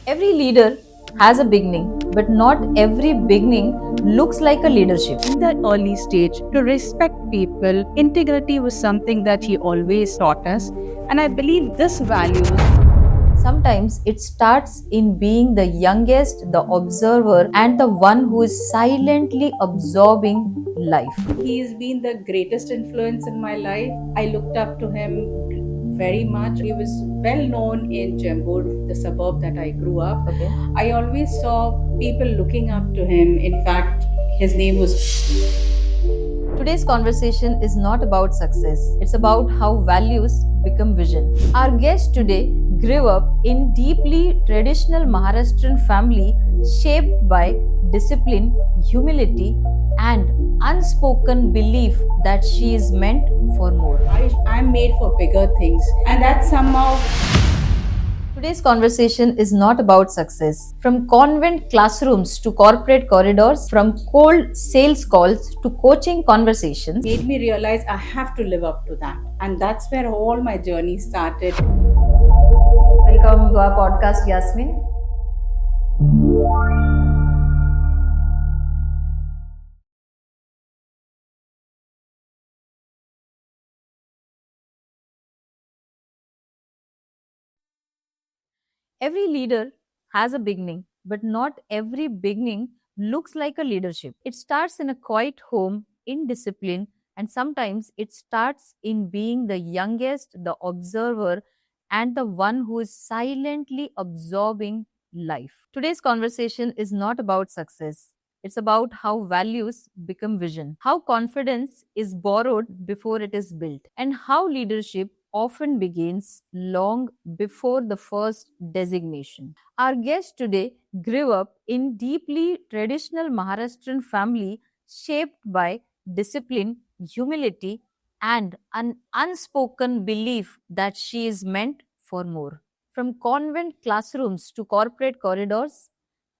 Every leader has a beginning, but not every beginning looks like a leadership. In the early stage, to respect people, integrity was something that he always taught us. And I believe this value, Sometimes it starts in being the youngest, the observer, and the one who is silently absorbing life. he has been the greatest influence in my life. I looked up to him very much. He was well known in Jambur, the suburb that I grew up. Okay. I always saw people looking up to him. In fact, his name was. Today's conversation is not about success, it's about how values become vision. Our guest today grew up in deeply traditional Maharashtrian family shaped by discipline, humility, and unspoken belief that she is meant for more. I'm made for bigger things, and that somehow. Today's conversation is not about success. From convent classrooms to corporate corridors, from cold sales calls to coaching conversations, Made me realize I have to live up to that. And that's where all my journey started. welcome to our podcast, Yasmin. Every leader has a beginning, but not every beginning looks like a leadership. It starts in a quiet home, in discipline, and sometimes it starts in being the youngest, the observer, and the one who is silently absorbing life. Today's conversation is not about success. It's about how values become vision, how confidence is borrowed before it is built, and how leadership often begins long before the first designation. Our guest today grew up in deeply traditional Maharashtrian family shaped by discipline, humility, and an unspoken belief that she is meant for more. From convent classrooms to corporate corridors,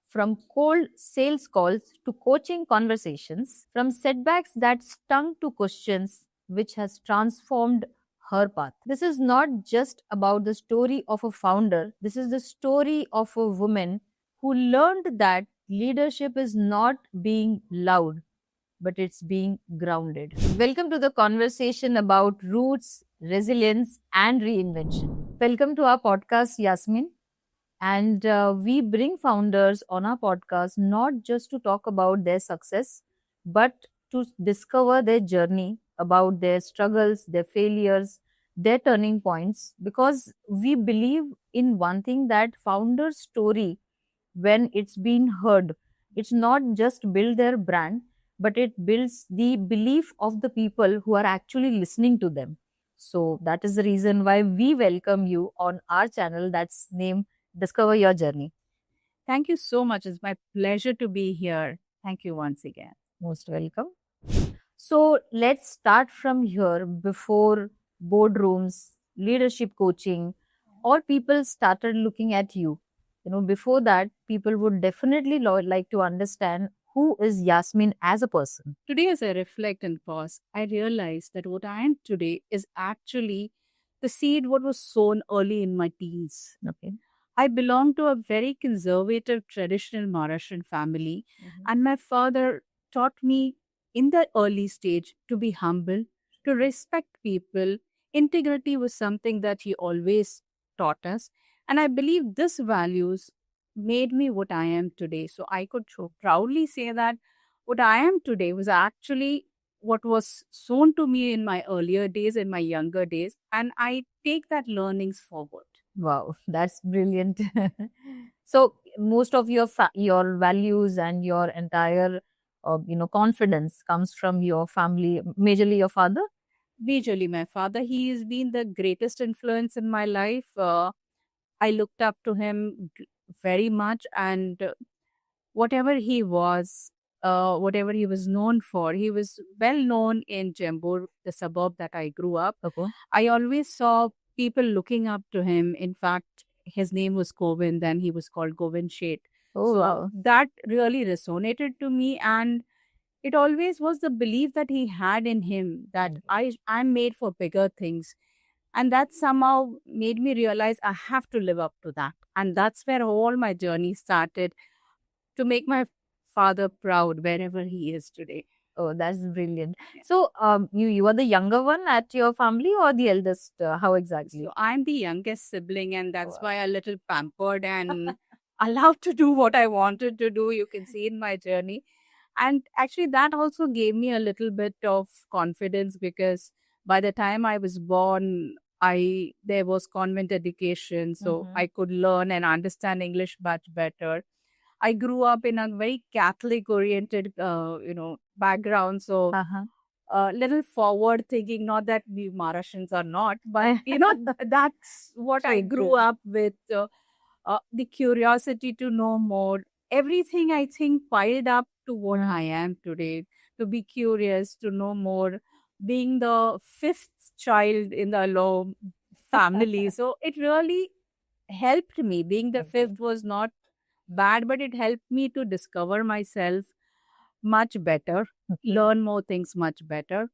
from cold sales calls to coaching conversations, from setbacks that stung to questions which has transformed her path. This is not just about the story of a founder, this is the story of a woman who learned that leadership is not being loud, but it's being grounded. Welcome to the conversation about roots, resilience, and reinvention. Welcome to our podcast, Yasmin. And we bring founders on our podcast not just to talk about their success, but to discover their journey, about their struggles, their failures, their turning points. Because we believe in one thing, that founder's story, when it's been heard, it's not just build their brand, but it builds the belief of the people who are actually listening to them. So that is the reason why we welcome you on our channel that's named Discover Your Journey. Thank you so much. It's my pleasure to be here. Thank you once again. Most welcome. So let's start from here. Before boardrooms, leadership coaching, or people started looking at you, before that, people would definitely like to understand who is Yasmin as a person. Today, as I reflect and pause, I realize that what I am today is actually the seed what was sown early in my teens. Okay. I belong to a very conservative, traditional Maharashtrian family, and my father taught me in the early stage to be humble, to respect people. Integrity was something that he always taught us, and I believe this values made me what I am today. So I could so proudly say that what I am today was actually what was sown to me in my earlier days, in my younger days, and I take that learnings forward. Wow, that's brilliant. So most of your your values and your entire confidence comes from your family, majorly your father. Majorly, my father. He has been the greatest influence in my life. I looked up to him very much, and whatever he was, whatever he was known for, he was well known in Jambur, the suburb that I grew up. Okay. I always saw people looking up to him. In fact, his name was Govind, and he was called Govind Sheth. Oh So wow. that really resonated to me, and it always was the belief that he had in him that I'm made for bigger things. And that somehow made me realize I have to live up to that. And that's where all my journey started, to make my father proud wherever he is today. Oh, that's brilliant. Yeah. So, you are the younger one at your family or the eldest? How exactly? So I'm the youngest sibling, and that's Wow. why a little pampered and allowed to do what I wanted to do. You can see in my journey. And actually, that also gave me a little bit of confidence, because by the time I was born, I there was convent education, so I could learn and understand English much better. I grew up in a very Catholic oriented, background. So Uh-huh. little forward thinking, not that we Maharashtrians are not, but that's what I True, grew true. up with. The curiosity to know more, everything I think piled up to what I am today, to be curious, to know more, being the fifth child in the Allo family. So it really helped me. Being the Okay. fifth was not bad, but it helped me to discover myself much better, Okay. learn more things much better,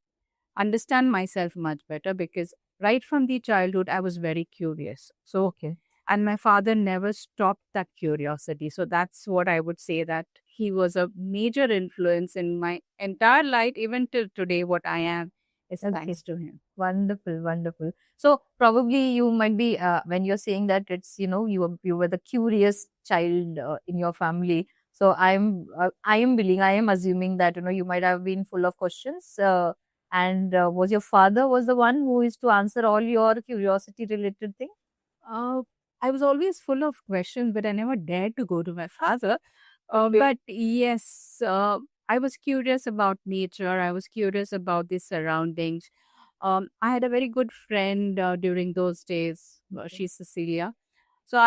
understand myself much better, because right from the childhood I was very curious. So Okay. and my father never stopped that curiosity. So that's what I would say, that he was a major influence in my entire life, even till today. What I am is Okay. thanks to him. Wonderful, wonderful. So probably you might be when you're saying that it's you were the curious child in your family. So I am assuming that you might have been full of questions. And was your father was the one who is to answer all your curiosity related thing? Uh, I was always full of questions, but I never dared to go to my father. Okay. But yes, I was curious about nature. I was curious about the surroundings. I had a very good friend during those days. She's Cecilia. So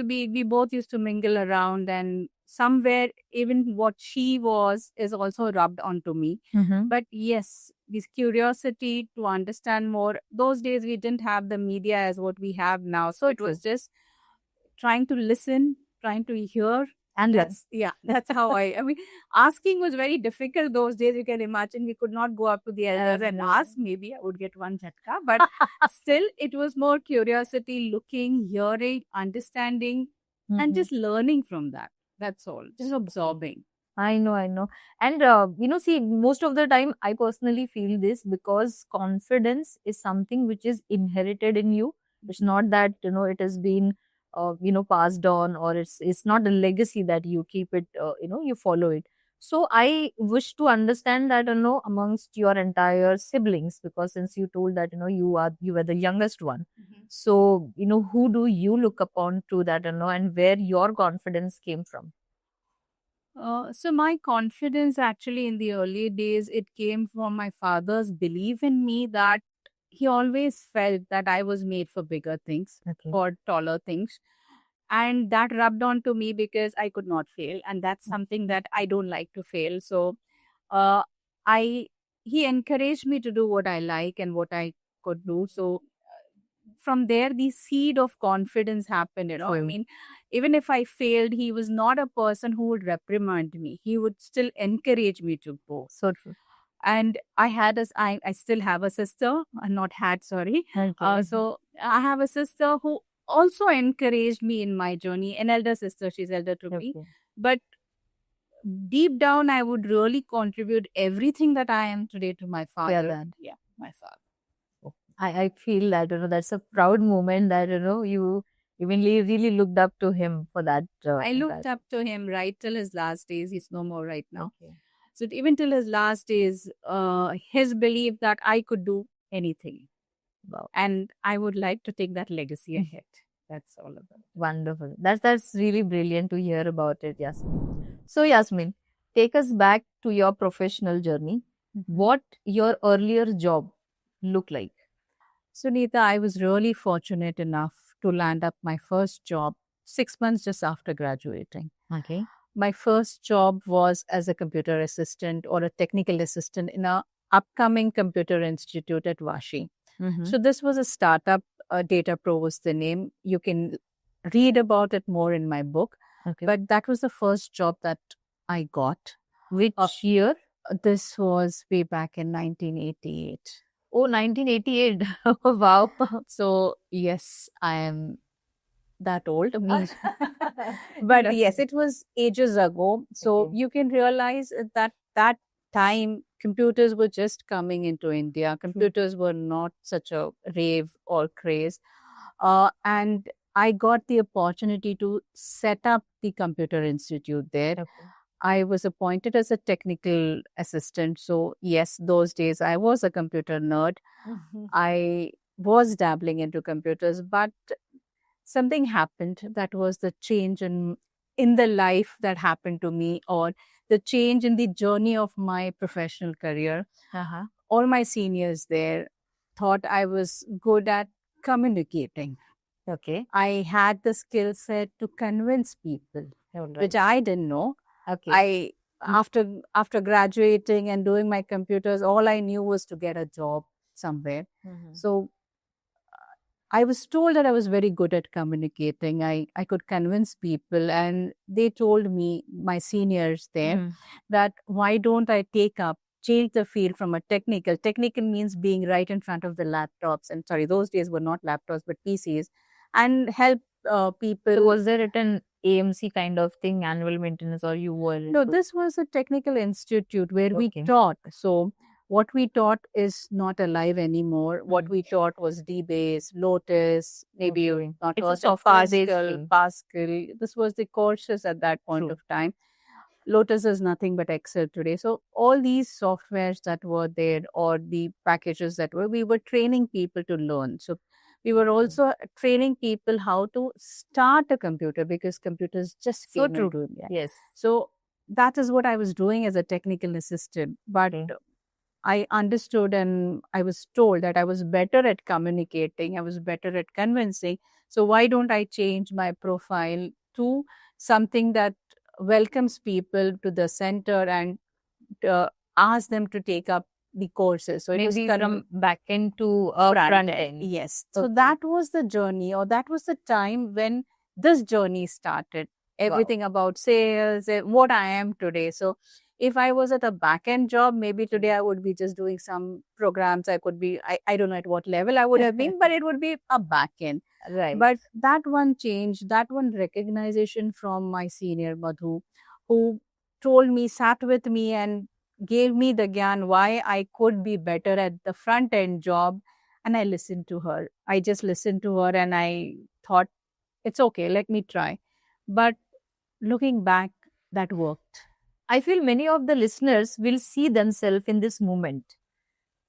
we both used to mingle around, and somewhere, even what she was is also rubbed onto me. Mm-hmm. But yes, this curiosity to understand more. Those days we didn't have the media as what we have now. So it was just trying to listen, trying to hear. And That's how I mean, asking was very difficult those days. You can imagine we could not go up to the elders and no. ask. Maybe I would get one jhatka, but still it was more curiosity, looking, hearing, understanding, and Mhm. just learning from that. That's all. Just absorbing. I know, I know. And, see, most of the time, I personally feel this because confidence is something which is inherited in you. It's not that, it has been, passed on, or it's not a legacy that you keep it, you follow it. So I wish to understand that, amongst your entire siblings, because since you told that, you were the youngest one. So, who do you look upon to that, and where your confidence came from? So my confidence, actually, in the early days, it came from my father's belief in me, that he always felt that I was made for bigger things, Okay. for taller things. And that rubbed on to me because I could not fail. And that's something that I don't like to fail. So uh, I he encouraged me to do what I like and what I could do. So from there, the seed of confidence happened. I True. mean, even if I failed, he was not a person who would reprimand me. He would still encourage me to go. So true. And I still have a sister, not had, sorry. Okay. So I have a sister who also encouraged me in my journey, an elder sister, she's elder to me. Okay. But deep down, I would really contribute everything that I am today to my father. dad. Yeah, my father. I feel that, that's a proud moment that, you even really looked up to him for that. I looked that. up to him right till his last days. He's no more right now. Okay. So even till his last days, his belief that I could do anything. Wow. And I would like to take that legacy ahead. That's all about it. Wonderful. That's really brilliant to hear about it, Yasmin. So, Yasmin, take us back to your professional journey. What your earlier job looked like? Sunita, I was really fortunate enough to land up my first job 6 months just after graduating. Okay. My first job was as a computer assistant or a technical assistant in a upcoming computer institute at Vashi. So this was a startup. Data Pro was the name. You can read about it more in my book. Okay. But that was the first job that I got. Which year? This was way back in 1988. Oh, 1988. Wow. So yes, I am that old. Me. But Yes. yes, it was ages ago. So Okay. you can realize that that time computers were just coming into India. Computers were not such a rave or craze. And I got the opportunity to set up the Computer Institute there. Okay. I was appointed as a technical assistant. So, yes, those days I was a computer nerd. Mhm. I was dabbling into computers, but something happened that was the change in the life that happened to me, or the change in the journey of my professional career. Uh-huh. All my seniors there thought I was good at communicating. Okay. I had the skill set to convince people, All which right. I didn't know. Okay. I after graduating and doing my computers, all I knew was to get a job somewhere. Mhm. So I was told that I was very good at communicating. I could convince people, and they told me, my seniors there, Mm. that why don't I change the field from a technical. Technical means being right in front of the laptops, and sorry, those days were not laptops but PCs, and help So people. was there at an AMC kind of thing, annual maintenance, or you were No, into? this was a technical institute where we Okay. taught. So what we taught is not alive anymore. What Mm. we taught was DBase, Lotus, maybe you've Okay. not It's a heard of software-based Pascal, thing. Pascal. This was the courses at that point True. of time. Lotus is nothing but Excel today. So all these softwares that were there, or the packages that were, we were training people to learn. So we were also training people how to start a computer, because computers just So came true. into India. Yes. So that is what I was doing as a technical assistant. But Okay. I understood, and I was told that I was better at communicating, I was better at convincing. So why don't I change my profile to something that welcomes people to the center, and uh, ask them to take up the courses. So it was Maybe from back end to front end. Yes. So Okay. that was the journey, or that was the time when this journey started. Wow. Everything about sales, what I am today. So if I was at a back end job, maybe today I would be just doing some programs. I could be, I don't know at what level I would have been, but it would be a back end. Right. But that one change, that one recognition from my senior Madhu, who told me, sat with me, and gave me the gyan why I could be better at the front end job. And I listened to her. I just listened to her, and I thought, it's okay, let me try. But looking back, that worked. I feel many of the listeners will see themselves in this moment.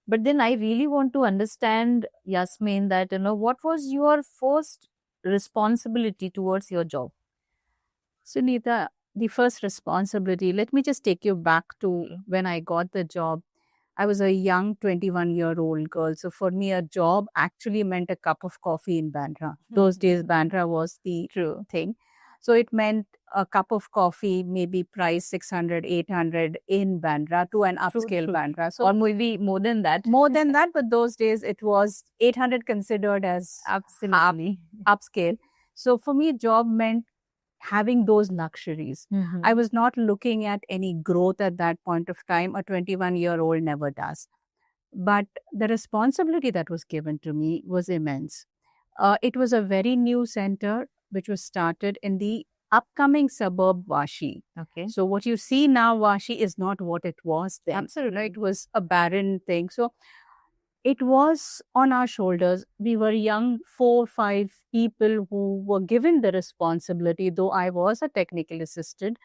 But then I really want to understand, Yasmin, that what was your first responsibility towards your job? Sunita, the first responsibility, let me just take you back to Okay. when I got the job. I was a young 21-year-old girl. So for me, a job actually meant a cup of coffee in Bandra. Those days, Bandra was the True. thing. So it meant a cup of coffee, maybe price 600, 800 in Bandra, to an upscale True. Bandra. So Or maybe more than that. more than that, but those days it was 800 considered as Absolutely. upscale. So for me, job meant having those luxuries. Mhm. I was not looking at any growth at that point of time. A 21-year-old never does. But the responsibility that was given to me was immense. It was a very new center which was started in the upcoming suburb Vashi. Okay. So what you see now, Vashi, is not what it was then. Absolutely. It was a barren thing. So it was on our shoulders. We were young, 4, 5 people who were given the responsibility, though I was a technical assistant.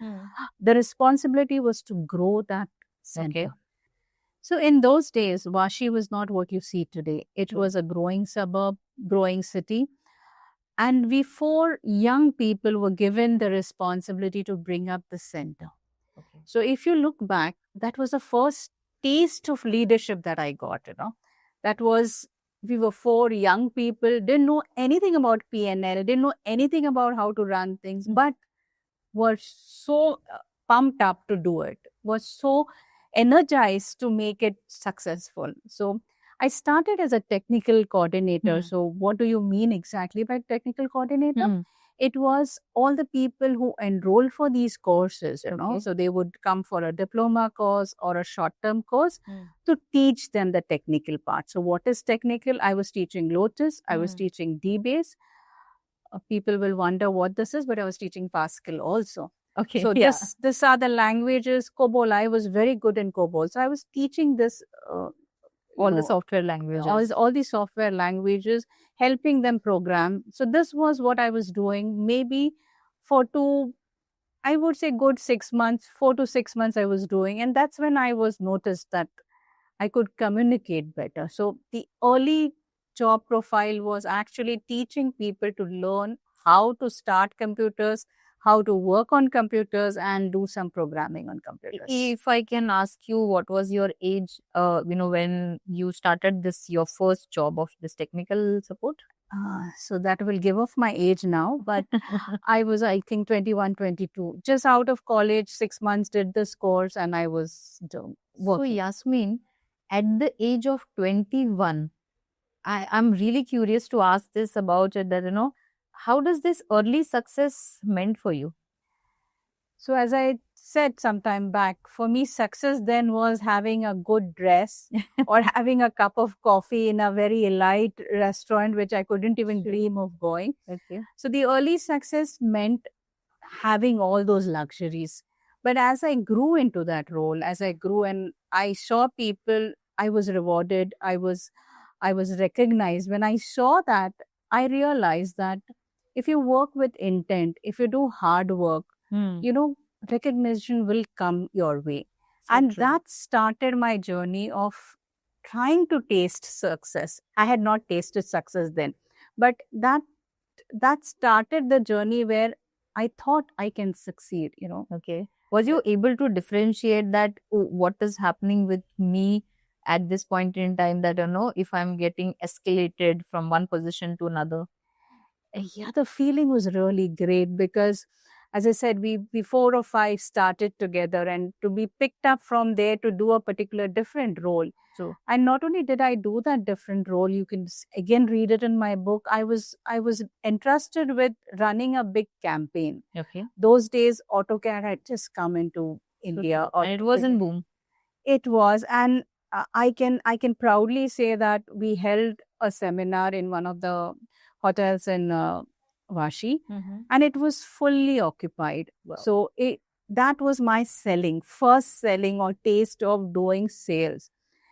The responsibility was to grow that center. Okay. So in those days, Vashi was not what you see today. It True. was a growing suburb, growing city. And we 4 young people were given the responsibility to bring up the center. Okay. So if you look back, that was the first taste of leadership that I got. That was, we were 4 young people, didn't know anything about PNL, didn't know anything about how to run things, but were so pumped up to do it, was so energized to make it successful. So I started as a technical coordinator. Mhm. So what do you mean exactly by technical coordinator? Mhm. it was all the people who enrolled for these courses, Okay. so they would come for a diploma course or a short-term course Mm. to teach them the technical part. So what is technical? I was teaching Lotus, I was Mm. teaching DBase. People will wonder what this is, but I was teaching Pascal also. Okay. So Yeah. this are the languages. COBOL, I was very good in COBOL. So I was teaching this All the software languages. all the software languages, helping them program. So this was what I was doing. Maybe for I would say good 6 months, 4 to 6 months I was doing. And that's when I was noticed that I could communicate better. So the early job profile was actually teaching people to learn how to start computers, how to work on computers, and do some programming on computers. If I can ask you, what was your age, when you started this, your first job of this technical support? So that will give off my age now, but I was, I think, 21, 22. Just out of college, 6 months, did this course, and I was So, working. Yasmin, at the age of 21, I'm really curious to ask this about it, that, how does this early success meant for you? So, as I said some time back, for me, success then was having a good dress or having a cup of coffee in a very elite restaurant, which I couldn't even dream of going. Okay. So, the early success meant having all those luxuries. But as I grew into that role, as I grew and I saw people, I was rewarded, I was recognized. When I saw that, I realized that if you work with intent, if you do hard work, Hmm. recognition will come your way. So And true. that started my journey of trying to taste success. I had not tasted success then, but that started the journey where I thought I can succeed. Okay. Was you able to differentiate that, oh, what is happening with me at this point in time, that, if I'm getting escalated from one position to another? Yeah, the feeling was really great because, as I said, we 4 or 5 started together, and to be picked up from there to do a particular different role. So, And not only did I do that different role, you can again read it in my book. I was entrusted with running a big campaign. okay. Those days, AutoCAD had just come into India. And it was in boom. It was, and I can proudly say that we held a seminar in one of the hotels in Vashi, and it was fully occupied. Wow. So that was my first selling or taste of doing sales,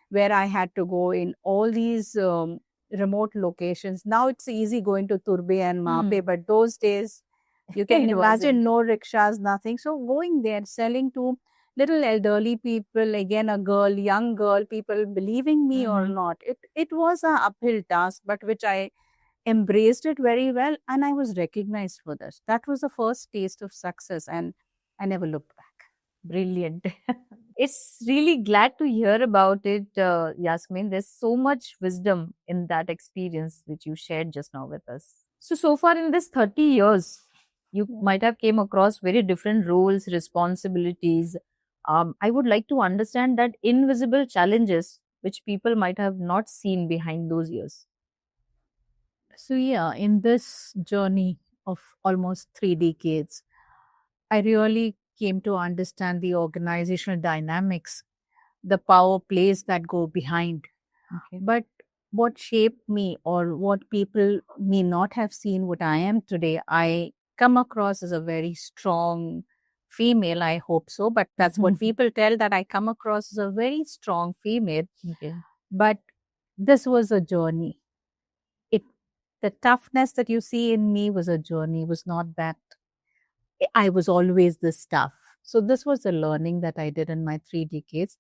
where I had to go in all these remote locations. Now it's easy going to Turbe and Mape, but those days you can It imagine wasn't. no rickshaws, nothing. So going there, selling to little elderly people, again a girl, young girl, people believing me or not. It was a uphill task, but which I embraced it very well, and I was recognized for this. That was the first taste of success, and I never looked back. Brilliant. It's really glad to hear about it, Yasmin. There's so much wisdom in that experience which you shared just now with us. So far in this 30 years, you might have came across very different roles, responsibilities. I would like to understand that invisible challenges which people might have not seen behind those years. So, yeah, in this journey of almost 3 decades, I really came to understand the organizational dynamics, the power plays that go behind. Okay. But what shaped me, or what people may not have seen what I am today, I come across as a very strong female. I hope so, but that's what people tell, that I come across as a very strong female. Okay. But this was a journey. The toughness that you see in me was a journey, was not that I was always this tough. So this was a learning that I did in my 3 decades,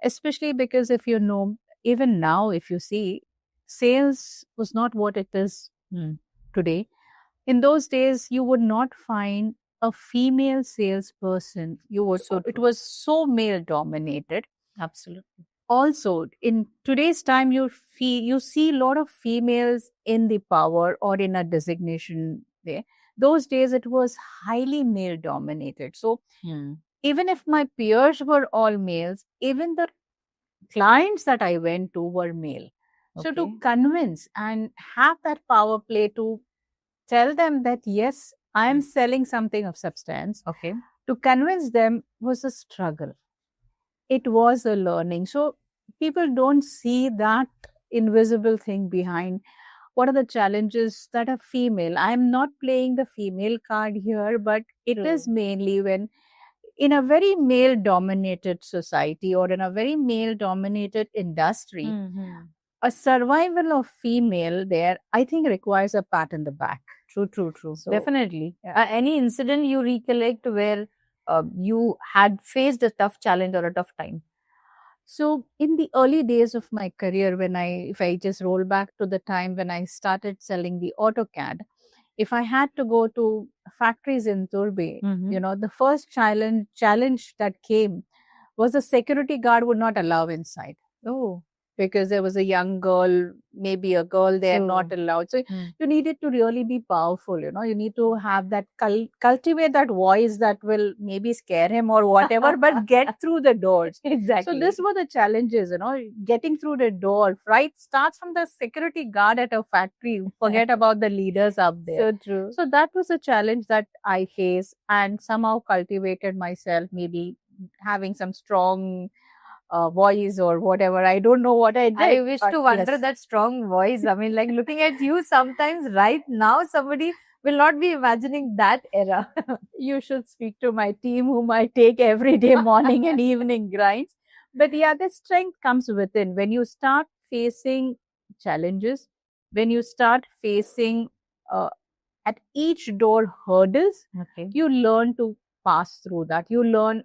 especially because if you know, even now, if you see, sales was not what it is today. In those days, you would not find a female salesperson. It was so male dominated. Absolutely. Also, in today's time, you see a lot of females in the power or in a designation there. Those days, it was highly male dominated. So even if my peers were all males, even the clients that I went to were male. So to Okay. convince and have that power play to tell them that yes, I am selling something of substance. Okay. To convince them was a struggle. It was a learning. So people don't see that invisible thing behind. What are the challenges that are female? I'm not playing the female card here, but it True. is mainly when in a very male dominated society or in a very male dominated industry, a survival of female there, I think, requires a pat in the back. True. So, Definitely. yeah. Any incident you recollect where you had faced a tough challenge or a tough time? So, in the early days of my career, if I just roll back to the time when I started selling the AutoCAD, if I had to go to factories in Turbe, the first challenge that came was the security guard would not allow inside. Oh. Because there was a young girl, maybe a girl there, not allowed. So you needed to really be powerful, you need to have that, cultivate that voice that will maybe scare him or whatever, but get through the doors. Exactly. So this were the challenges, getting through the door, right? Starts from the security guard at a factory. Forget about the leaders up there. So true. So that was a challenge that I faced and somehow cultivated myself, maybe having some strong voice or whatever. I don't know what I did. I wish but to wonder yes. that strong voice. I mean, like looking at you sometimes right now, somebody will not be imagining that era. You should speak to my team, whom I take every day, morning and evening grinds. But yeah, the strength comes within. When you start facing challenges, when you start facing at each door hurdles, Okay. you learn to pass through that. You learn.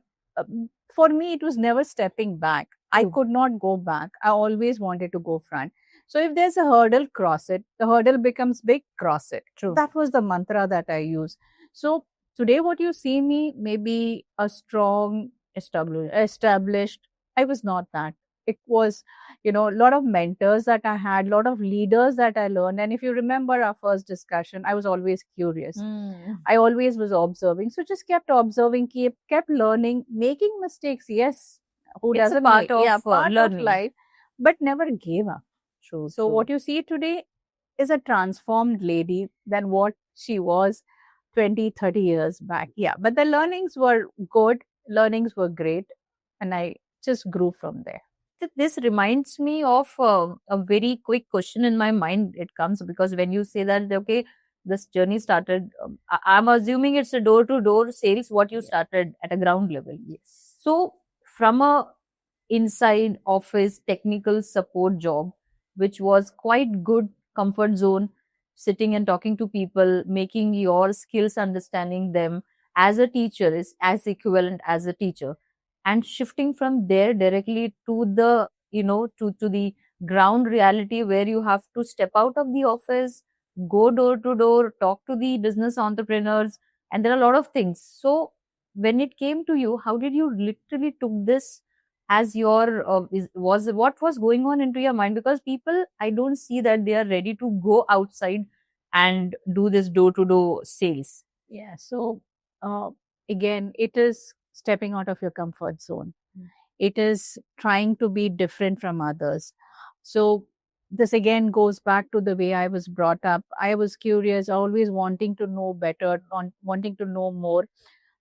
For me, it was never stepping back. I True. could not go back. I always wanted to go front. So if there's a hurdle, cross it. The hurdle becomes big, cross it. True. That was the mantra that I use. So today, what you see me, maybe a strong, established. I was not that. It was, a lot of mentors that I had, a lot of leaders that I learned. And if you remember our first discussion, I was always curious. I always was observing. So just kept observing, kept learning, making mistakes. Yes, who It's a doesn't part make, of part of learning. life, but never gave up. True. So what you see today is a transformed lady than what she was 20, 30 years back. Yeah, but the learnings were good, learnings were great, and I just grew from there. This reminds me of a very quick question in my mind. It comes because when you say that, okay, this journey started, I'm assuming it's a door to door sales, what you started at a ground level. Yes. So, from a inside office technical support job, which was quite good comfort zone, sitting and talking to people, making your skills, understanding them as a teacher is as equivalent as a teacher, and shifting from there directly to the to the ground reality where you have to step out of the office, go door to door, talk to the business entrepreneurs, and there are a lot of things. So when it came to you, how did you literally took this as your was what was going on into your mind? Because people, I don't see that they are ready to go outside and do this door to door sales. Yeah. So again, it is stepping out of your comfort zone. It is trying to be different from others. So this again goes back to the way I was brought up. I was curious, always wanting to know better, wanting to know more.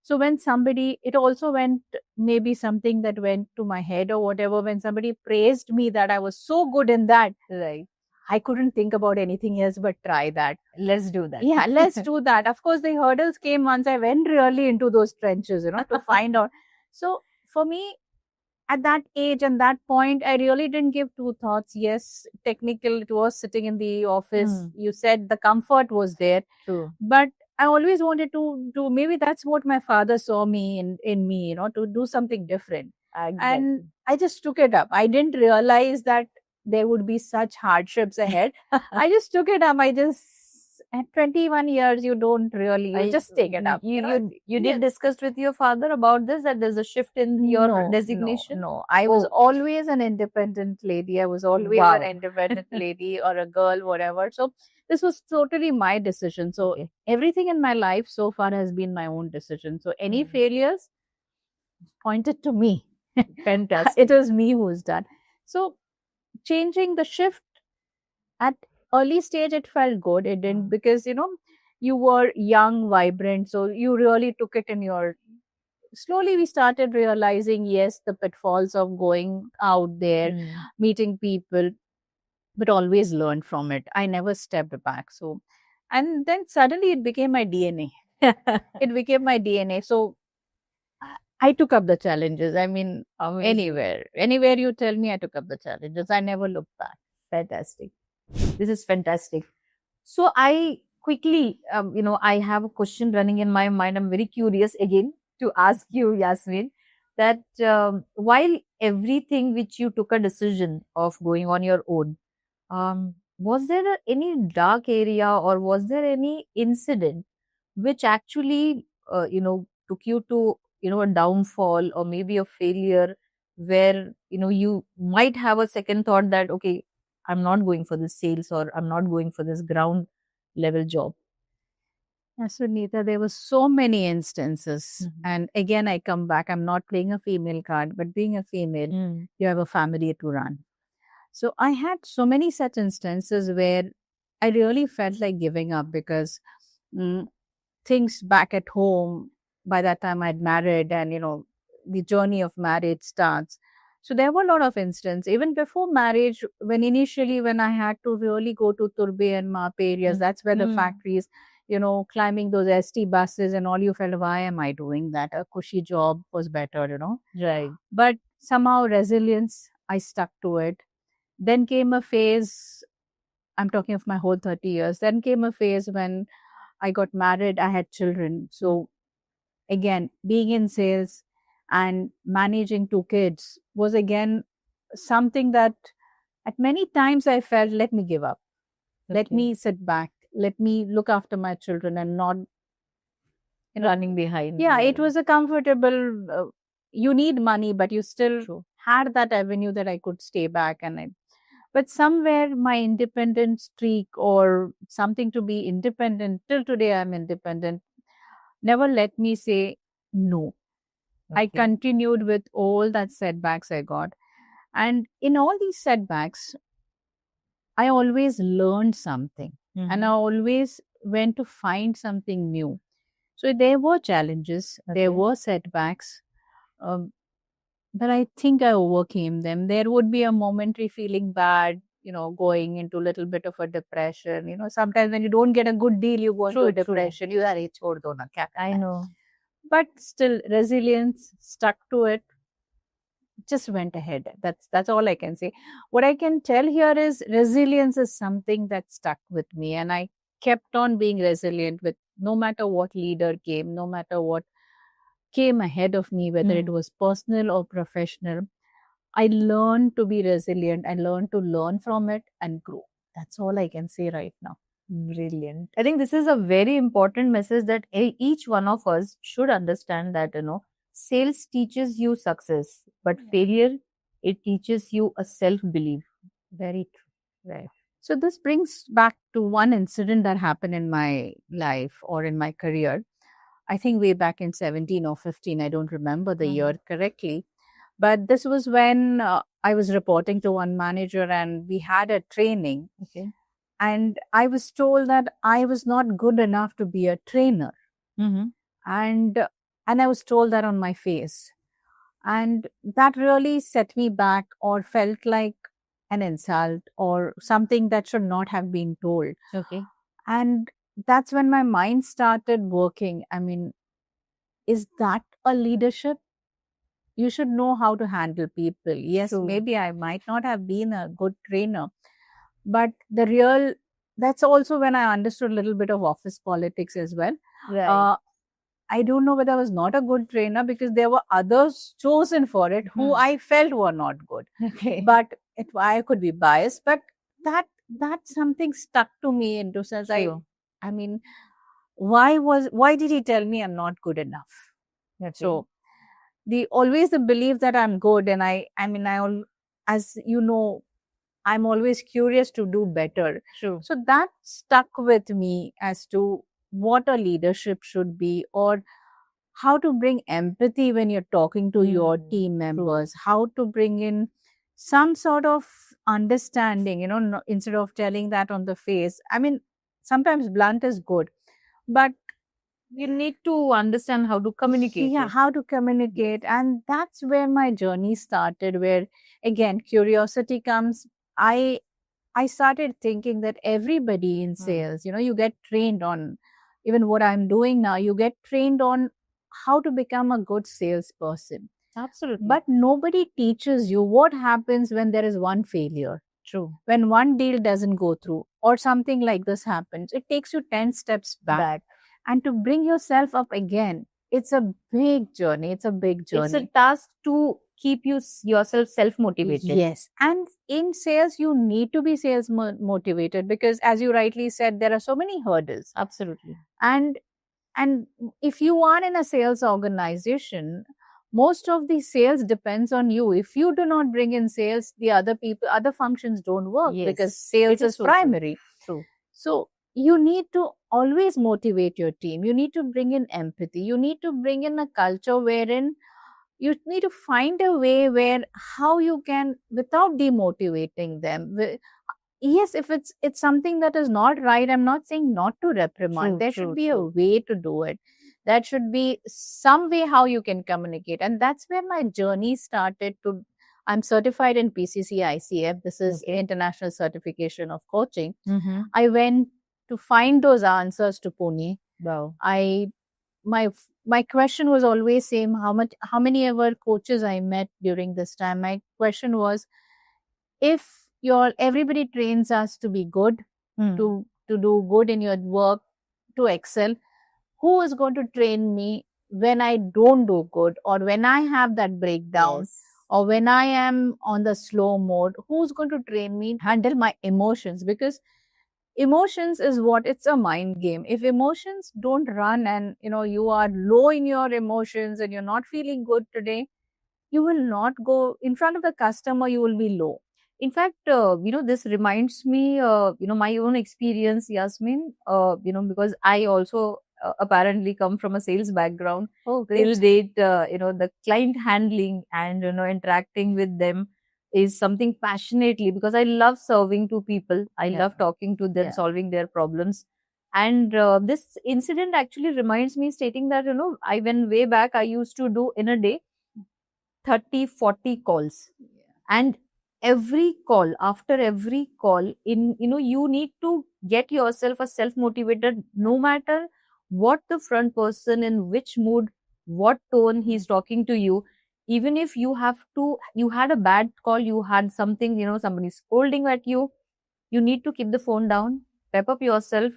So when somebody, it also went, maybe something that went to my head or whatever, when somebody praised me that I was so good in that, Right. I couldn't think about anything else but try that. Let's do that. Yeah, let's do that. Of course, the hurdles came once I went really into those trenches, to find out. So for me, at that age and that point, I really didn't give two thoughts. Yes, technical, it was sitting in the office. You said the comfort was there. True. But I always wanted to do, maybe that's what my father saw me in me, to do something different. Exactly. And I just took it up. I didn't realize that there would be such hardships ahead. I just took it up. At 21 years, you don't really, you just take it up. You did discuss with your father about this, that there's a shift in your designation? No. I was always an independent lady. I was always an independent lady or a girl, whatever. So this was totally my decision. So everything in my life so far has been my own decision. So any failures pointed to me. Fantastic. It was me who's done. So changing the shift at early stage, it felt good. It didn't, because you were young, vibrant, so you really took it in your. Slowly, we started realizing, yes, the pitfalls of going out there, Mm. meeting people, but always learned from it. I never stepped back. So, and then suddenly it became my DNA. It became my DNA. So I took up the challenges. I mean, Amazing. anywhere you tell me, I took up the challenges. I never looked back. Fantastic. This is fantastic. So I quickly, I have a question running in my mind. I'm very curious again to ask you, Yasmin, that while everything which you took a decision of going on your own, was there any dark area or was there any incident which actually, took you to, a downfall or maybe a failure where, you might have a second thought that, okay, I'm not going for this sales or I'm not going for this ground level job. Yes, Sunita, there were so many instances. Mhm. And again, I come back. I'm not playing a female card, but being a female, Mm. you have a family to run. So I had so many such instances where I really felt like giving up because mm, things back at home, by that time I'd married, and the journey of marriage starts. So there were a lot of instances even before marriage, when I had to really go to Turbe and Mape areas. Mm. That's where the Mm. factories, climbing those ST buses and all. You felt, why am I doing that? A cushy job was better. Right. But somehow resilience, I stuck to it. Then came a phase, I'm talking of my whole 30 years. Then came a phase when I got married, I had children. So again, being in sales and managing two kids was again something that at many times I felt, let me give up. Let Okay. me sit back. Let me look after my children and not, Running behind. yeah, it was a comfortable, you need money, but you still True. had that avenue that I could stay back. But somewhere my independent streak or something to be independent, till today I'm independent, never let me say no. I Okay. continued with all that setbacks I got. And in all these setbacks, I always learned something and I Mhm. always went to find something new. So there were challenges, there Okay. were setbacks, um, but I think I overcame them. There would be a momentary feeling bad, going into a little bit of a depression. Sometimes when you don't get a good deal, you go into a True, true. depression. You are chhod do na, kya I karna hai?" know. But still, resilience, stuck to it, just went ahead. That's all I can say. What I can tell here is resilience is something that stuck with me, and I kept on being resilient with no matter what leader came, no matter what came ahead of me, whether it Mm. was personal or professional. I learned to be resilient. I learned to learn from it and grow. That's all I can say right now. Brilliant. I think this is a very important message that each one of us should understand that, sales teaches you success, but failure, it teaches you a self belief. Very true. Right. So this brings back to one incident that happened in my life or in my career. I think way back in 17 or 15, I don't remember the year correctly. But this was when I was reporting to one manager and we had a training. Okay. And I was told that I was not good enough to be a trainer. Mm-hmm. And and I was told that on my face. And that really set me back or felt like an insult or something that should not have been told. Okay. And that's when my mind started working. I mean, is that a leadership? You should know how to handle people. Yes, True. maybe I might not have been a good trainer, but that's also when I understood a little bit of office politics as well. Right. I don't know whether I was not a good trainer because there were others chosen for it who I felt were not good. Okay. But I could be biased, but that something stuck to me into sense. True. I mean, why did he tell me I'm not good enough? Okay. So the always the belief that I'm good, and as you know, I'm always curious to do better. True. So that stuck with me as to what a leadership should be, or how to bring empathy when you're talking to your team members, how to bring in some sort of understanding, instead of telling that on the face. I mean, sometimes blunt is good, But You need to understand how to communicate yeah, it. how to communicate. And that's where my journey started, where again curiosity comes. I started thinking that everybody in sales, you get trained on even what I'm doing now, you get trained on how to become a good salesperson. Absolutely. But nobody teaches you what happens when there is one failure, True. when one deal doesn't go through, or something like this happens. It takes you 10 steps back. And to bring yourself up again, it's a big journey. It's a big journey. It's a task to keep yourself self-motivated. Yes. And in sales, you need to be sales motivated, because as you rightly said, there are so many hurdles. Absolutely. And if you are in a sales organization, most of the sales depends on you. If you do not bring in sales, the other functions don't work, because Yes, sales it is is so true. primary. True. So you need to always motivate your team. You need to bring in empathy. You need to bring in a culture wherein you need to find a way where how you can, without demotivating them. Yes, if it's something that is not right, I'm not saying not to reprimand. True, There true, should be true. a way to do it. That should be some way how you can communicate. And that's where my journey started. To I'm certified in PCC ICF. This is Okay. international certification of coaching. Mm-hmm. I went to find those answers to Pune. Wow. My question was always same. How many ever coaches I met during this time, my question was, if everybody trains us to be good, to do good in your work, to excel, who is going to train me when I don't do good, or when I have that breakdown, Yes. or when I am on the slow mode? Who's going to train me handle my emotions? Because emotions is what, it's a mind game. If emotions don't run, and you are low in your emotions and you're not feeling good today, you will not go in front of the customer, you will be low. In fact, this reminds me, my own experience, Yasmin, because I also apparently come from a sales background. Oh, Till date, the client handling and, interacting with them is something passionately, because I love serving to people. I Yeah. love talking to them, Yeah. solving their problems. And this incident actually reminds me, stating that, I went way back, I used to do in a day 30-40 calls. And after every call, you need to get yourself a self motivated, no matter what the front person, in which mood, what tone he's talking to you. Even if you had a bad call, you had something, somebody scolding at you, you need to keep the phone down, pep up yourself,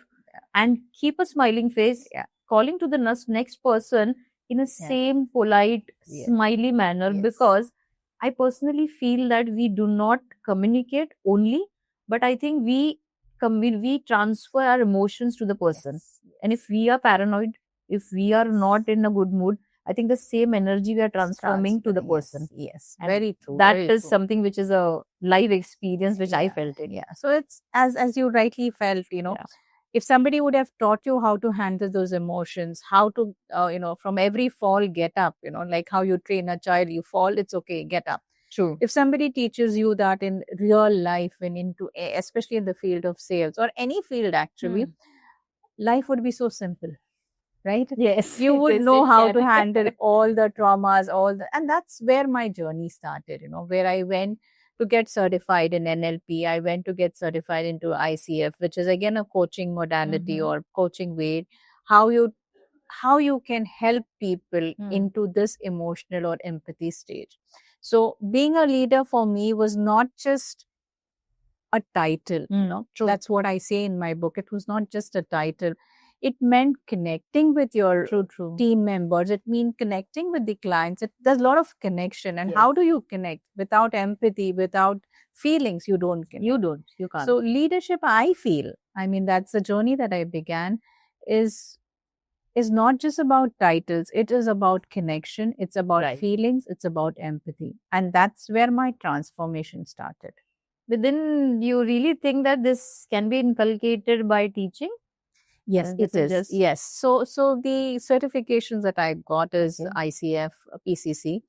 and keep a smiling face. Yeah. Calling to the next person in a same polite, smiley manner. Yes. Because I personally feel that we do not communicate only, but I think we transfer our emotions to the person. And if we are paranoid, if we are not in a good mood, I think the same energy we are transforming to the person. Yes, And very true. that very is true. something which is a live experience which I felt it. Yeah. So it's as you rightly felt, Yeah. if somebody would have taught you how to handle those emotions, how to, from every fall, get up, like how you train a child, you fall, it's okay, get up. True. If somebody teaches you that in real life and especially in the field of sales or any field, actually, life would be so simple, right? Yes, You it would is, know it how can. to handle all the traumas, and that's where my journey started, where I went to get certified in NLP. I went to get certified into ICF, which is again a coaching modality or coaching way, how you can help people into this emotional or empathy stage. So being a leader for me was not just a title. True. That's what I say in my book. It was not just a title. It meant connecting with your True. team members. It means connecting with the clients. There's a lot of connection. And how do you connect? Without empathy, without feelings, you don't connect. You can't. So leadership, I feel, I mean, that's the journey that I began, is not just about titles. It is about connection. It's about Right. feelings. It's about empathy. And that's where my transformation started. But then you really think that this can be inculcated by teaching? Yes, This it is. just- Yes. So the certifications that I got is ICF, PCC.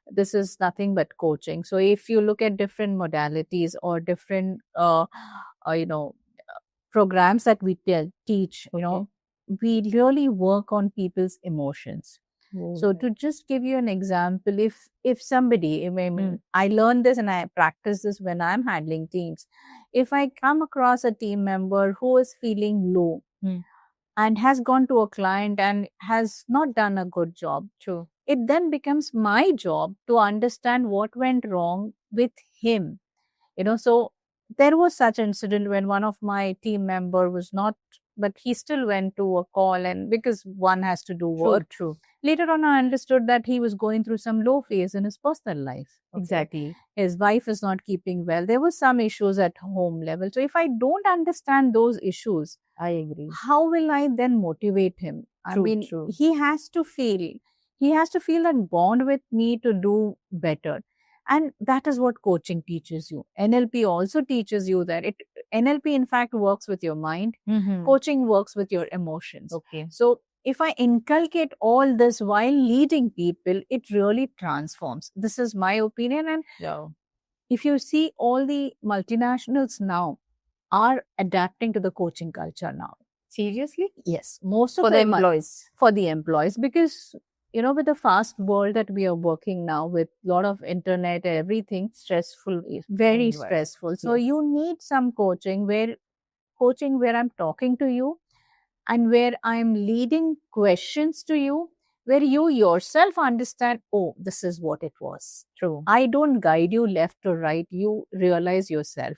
This is nothing but coaching. So if you look at different modalities or different, programs that we teach, we really work on people's emotions. Oh, So to just give you an example, if somebody, I mean, I learned this and I practice this when I'm handling teams. If I come across a team member who is feeling low Mm. and has gone to a client and has not done a good job, True. it then becomes my job to understand what went wrong with him. So there was such incident when one of my team member was not, but he still went to a call, and because one has to do work. True. Later on, I understood that he was going through some low phase in his personal life. Okay. Exactly. His wife is not keeping well. There were some issues at home level. So if I don't understand those issues, I agree. how will I then motivate him? I True, mean, true. he has to feel that bond with me to do better. And that is what coaching teaches you. NLP also teaches you that NLP in fact works with your mind. Mm-hmm. Coaching works with your emotions. Okay. So if I inculcate all this while leading people, it really transforms. This is my opinion. And Yeah. if you see, all the multinationals now are adapting to the coaching culture now. Seriously? Yes, most of For the employees. for the employees, because with the fast world that we are working now, with a lot of internet, everything Stressful. very environment. stressful. So Yes. you need some coaching where I'm talking to you and where I'm leading questions to you, where you yourself understand, oh, this is what it was. True. I don't guide you left or right, you realize yourself.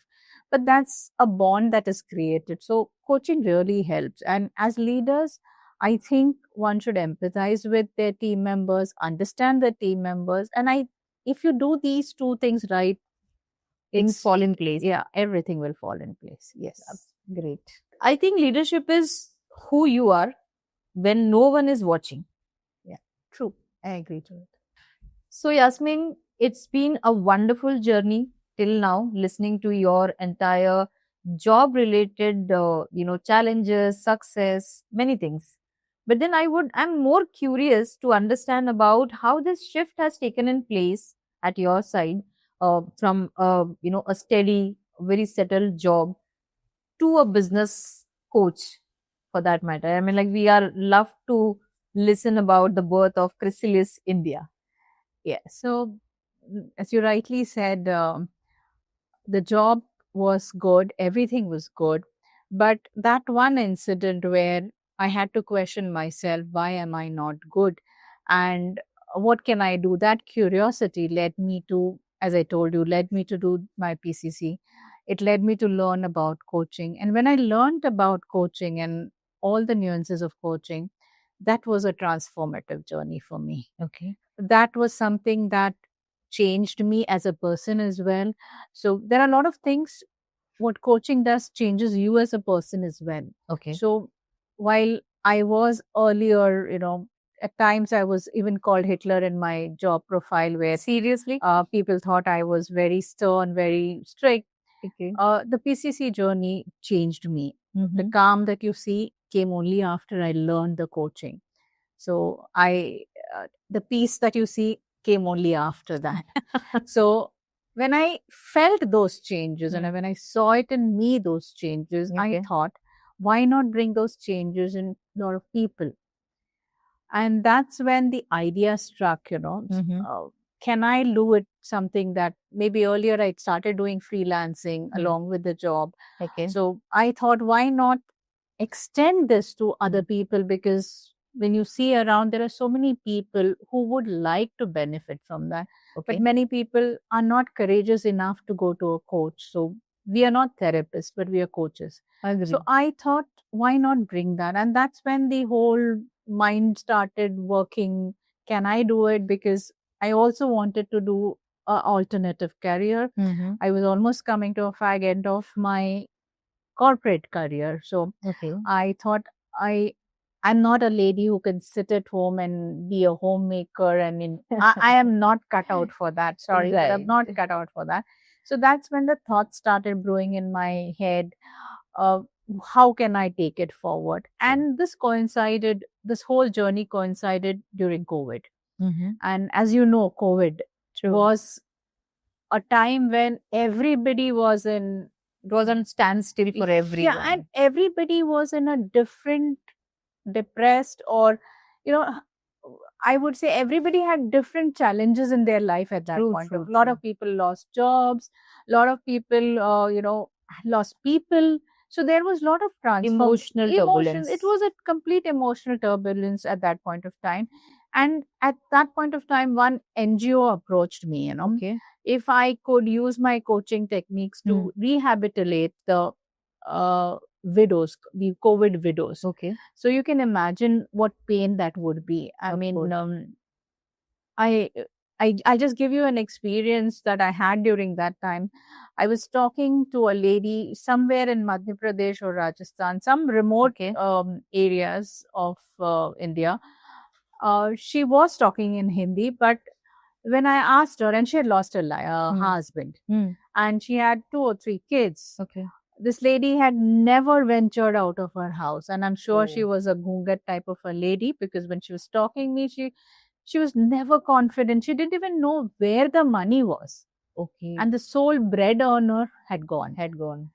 But that's a bond that is created. So coaching really helps. And as leaders, I think one should empathize with their team members, understand the team members. And if you do these two things right, Things fall in place. yeah, everything will fall in place. Yes. Great. I think leadership is who you are when no one is watching. True. I agree to it. So, Yasmin, it's been a wonderful journey till now, listening to your entire job related, challenges, success, many things. But then I'm more curious to understand about how this shift has taken in place at your side, from, a steady, very settled job to a business coach, for that matter. I mean, like, we are love to listen about the birth of Chrysalis India. Yeah. So, as you rightly said, the job was good, everything was good. But that one incident where I had to question myself, why am I not good? And what can I do? That curiosity led me to, as I told you, led me to do my PCC. It led me to learn about coaching. And when I learned about coaching and all the nuances of coaching, that was a transformative journey for me. Okay. That was something that changed me as a person as well. So there are a lot of things what coaching does changes you as a person as well. Okay. So while I was earlier, at times I was even called Hitler in my job profile, where Seriously? people thought I was very stern, very strict. Okay. The PCC journey changed me. The Mhm. calm that you see came only after I learned the coaching. So the peace that you see came only after that. So when I felt those changes and when I saw it in me, those changes, I Okay. thought, why not bring those changes in a lot of people? And that's when the idea struck, Mhm. can I do it something that maybe earlier I started doing freelancing along with the job. Okay. So I thought, why not extend this to other people? Because when you see around, there are so many people who would like to benefit from that. Okay. But many people are not courageous enough to go to a coach. So we are not therapists, but we are coaches. Agree. So I thought, why not bring that? And that's when the whole mind started working. Can I do it? Because I also wanted to do an alternative career. Mhm. I was almost coming to a fag end of my corporate career. So Okay. I thought, I'm not a lady who can sit at home and be a homemaker, and I am not cut out for that. Sorry, but I'm Right. not cut out for that. So that's when the thoughts started brewing in my head. How can I take it forward? And this whole journey coincided during COVID. Mhm. And as you know, COVID True. was a time when everybody was in It was on standstill for everyone. yeah, and everybody was in a different depressed, or you know, I would say everybody had different challenges in their life at that True, point. true, A lot true. of people lost jobs, a lot of people, lost people. So there was a lot of transform Emotional emotion. It turbulence. was a complete emotional turbulence at that point of time. And at that point of time, one NGO approached me, Okay. if I could use my coaching techniques Hmm. to rehabilitate the widows, the COVID widows. Okay. So you can imagine what pain that would be. I Of mean, course. I, I just give you an experience that I had during that time. I was talking to a lady somewhere in Madhya Pradesh or Rajasthan, some remote Okay. areas of India. She was talking in Hindi, but when I asked her, and she had lost her Hmm. husband, Hmm. and she had 2 or 3 kids. Okay. This lady had never ventured out of her house, and I'm sure she Oh. was a gungat type of a lady, because when she was talking me, she was never confident. She didn't even know where the money was, Okay. and the sole bread earner had gone, Had gone.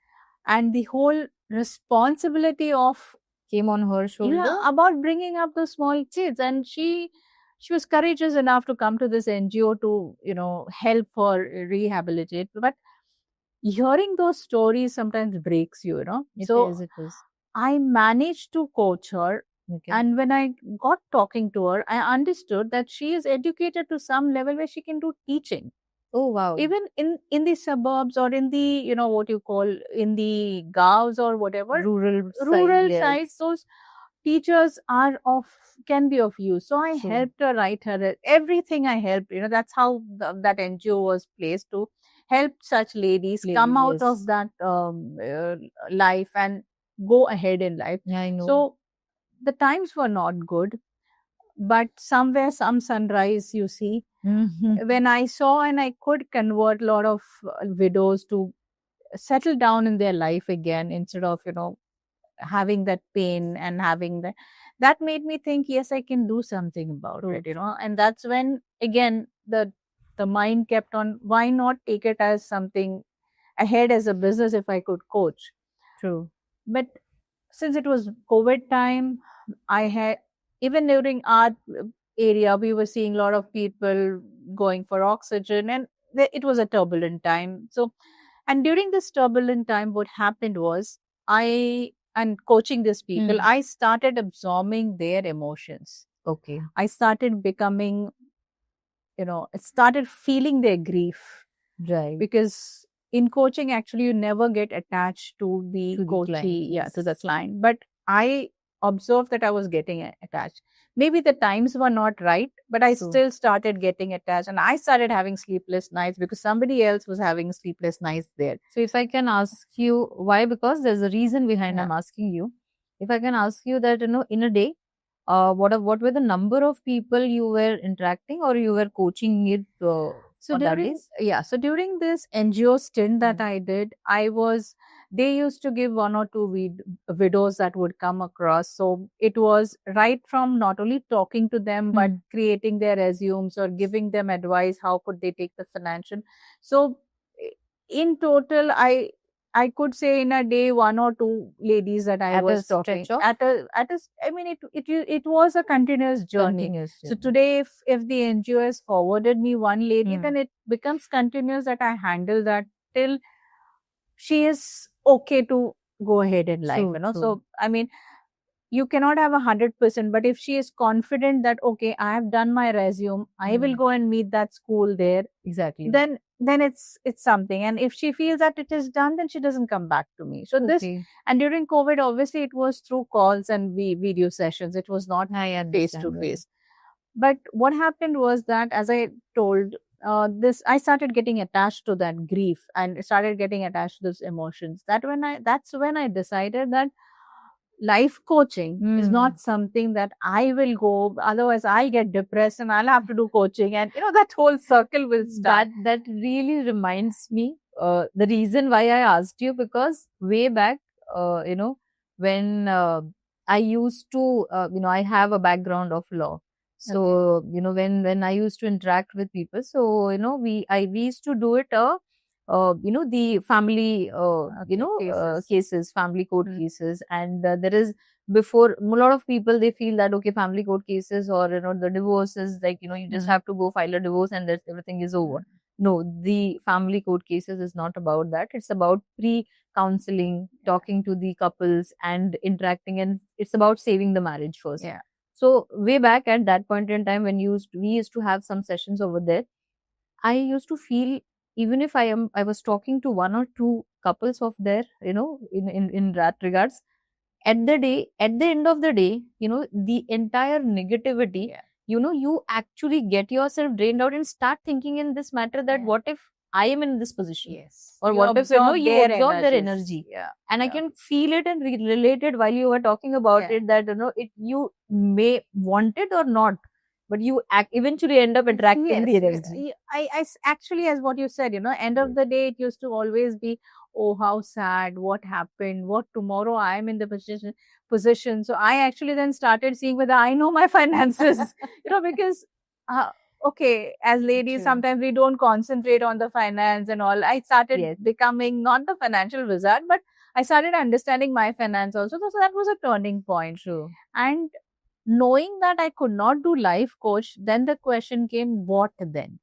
and the whole responsibility of, Came on her shoulder. about bringing up the small kids. And she was courageous enough to come to this NGO to help her rehabilitate. But hearing those stories sometimes breaks you. It So is. It is. I managed to coach her. Okay. And when I got talking to her, I understood that she is educated to some level where she can do teaching. Oh wow. Even in the suburbs, or in the, what you call, in the gaos or whatever, Rural side. rural Yes. sites, those teachers can be of use. So I True. helped her, write her everything. I helped. That's how that NGO was placed, to help such ladies come Lady. out of Yes. that life and go ahead in life. Yeah, I know. So the times were not good, but somewhere some sunrise, you see. Mhm. When I saw and I could convert a lot of widows to settle down in their life again, instead of having that pain and having that made me think, yes, I can do something about True. it. And that's when again the mind kept on, why not take it as something ahead as a business if I could coach. True. But since it was COVID time, I had, even during our area, we were seeing a lot of people going for oxygen, and it was a turbulent time. So, and during this turbulent time, what happened was, I and coaching these people, I started absorbing their emotions. Okay. I started becoming, I started feeling their grief, Right. because in coaching, actually, you never get attached to the To the coachee, client, to the yes. client. But I observed that I was getting attached. Maybe the times were not right, but I True. still started getting attached, and I started having sleepless nights because somebody else was having sleepless nights there. So if I can ask you why, because there's a reason behind Yeah. I'm asking you. If I can ask you that, in a day, what were the number of people you were interacting or you were coaching it So on that during days? during this NGO stint that Mm. I did, they used to give one or two widows that would come across. So it was right from not only talking to them, but creating their resumes or giving them advice, how could they take the financial. So in total, I could say in a day, one or two ladies that I At a was talking stretch of I mean, it was a continuous journey. continuous So journey. today, if the NGO has forwarded me one lady, Hmm. then it becomes continuous, that I handle that till she is okay to go ahead in life. True, true. So I mean, you cannot have 100%, but if she is confident that, okay, I have done my resume, I will go and meet that school there, Exactly. then it's something. And if she feels that it is done, then she doesn't come back to me. So this, Okay. and during COVID, obviously it was through calls and video sessions, it was not I face to understand. Right. face. But what happened was that, as I told, this I started getting attached to that grief and started getting attached to those emotions. That's when I decided that life coaching is not something that I will go, otherwise I'll get depressed and I'll have to do coaching, and that whole circle will start. That really reminds me the reason why I asked you, because way back, when I used to, I have a background of law. So when I used to interact with people, so we used to do it the family Okay, cases. cases, family court Mm. cases, and there is before, a lot of people, they feel that okay, family court cases or the divorces, like you just have to go file a divorce and that everything is over. No, the family court cases is not about that. It's about pre counseling, talking to the couples and interacting, and it's about saving the marriage first. Yeah. So way back at that point in time, when we used to have some sessions over there, I used to feel, even if I was talking to one or two couples of there, in that regards, at the end of the day, the entire negativity, Yeah. you actually get yourself drained out and start thinking in this matter that Yeah. what if I am in this position? Yes. Or You what if absorb you their absorb their energies. energy? Yeah. And I Yeah. can feel it and relate it while you were talking about Yeah. it, that you may want it or not, but you eventually end up attracting the Yes, energy. actually, as what you said, end of the day, it used to always be, oh, how sad, what happened, what tomorrow I am in the position. So I actually then started seeing whether I know my finances, because, uh, okay, as ladies, True. sometimes we don't concentrate on the finance and all. I started Yes. becoming not the financial wizard, but I started understanding my finance also. So that was a turning point. True. And knowing that I could not do life coach, then the question came, what then?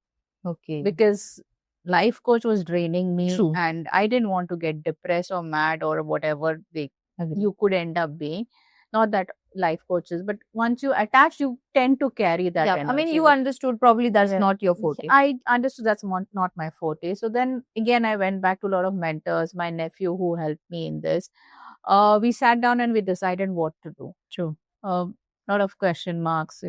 Okay. Because life coach was draining me, True. and I didn't want to get depressed or mad or whatever you could end up being. Not that life coaches, but once you attach, you tend to carry that Yeah, energy. I mean, you understood probably that's Yeah. not your forte. I understood that's not my forte. So then again, I went back to a lot of mentors, my nephew who helped me in this. We sat down and we decided what to do. True. A lot of question marks,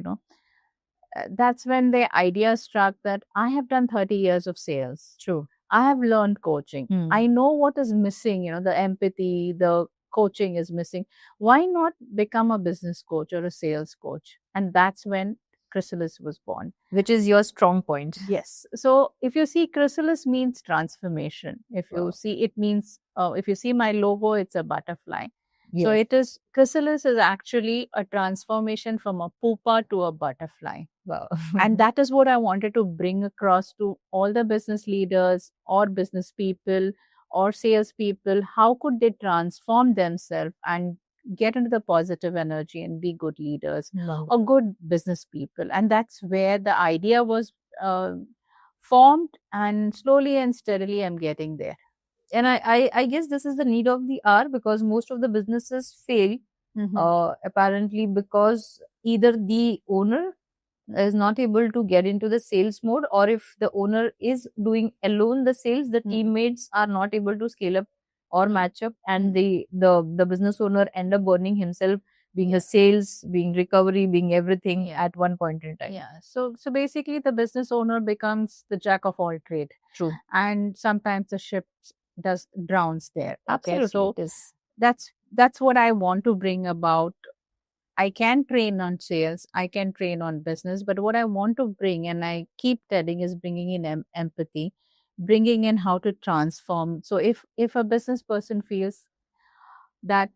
that's when the idea struck that I have done 30 years of sales. True. I have learned coaching. Hmm. I know what is missing, the empathy, the coaching is missing. Why not become a business coach or a sales coach? And that's when Chrysalis was born. Which is your strong point. Yes. So if you see, Chrysalis means transformation. If you Wow. see, it means, if you see my logo, it's a butterfly. So Yes. it is, Chrysalis is actually a transformation from a pupa to a butterfly. Wow. And that is what I wanted to bring across to all the business leaders or business people or sales people. How could they transform themselves and get into the positive energy and be good leaders Wow. or good business people? And that's where the idea was formed, and slowly and steadily I'm getting there. And I guess this is the need of the hour, because most of the businesses fail apparently because either the owner is not able to get into the sales mode, or if the owner is doing alone the sales, the teammates are not able to scale up or match up, and the business owner end up burning himself, being a sales, being recovery, being everything at one point in time. Yeah. So basically the business owner becomes the jack of all trade. True. And sometimes the ship drowns there. Okay. Absolutely, So it is. that's what I want to bring about. I can train on sales, I can train on business, but what I want to bring, and I keep telling, is bringing in empathy, bringing in how to transform. So if a business person feels that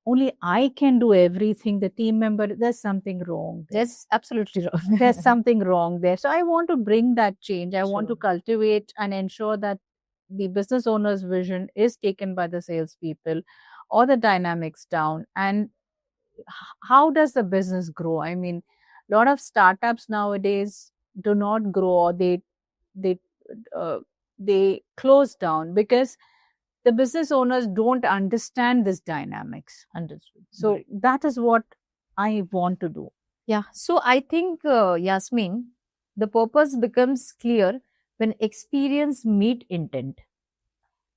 only I can do everything, the team member, there's something wrong there. That's absolutely wrong. There's something wrong there. So I want to bring that change. I want to cultivate and ensure that the business owner's vision is taken by the salespeople or the dynamics down. And how does the business grow? I mean, a lot of startups nowadays do not grow, or they uh, they close down because the business owners don't understand this dynamics. Understood. So Right. that is what I want to do. Yeah. So I think, Yasmin, the purpose becomes clear when experience meet intent.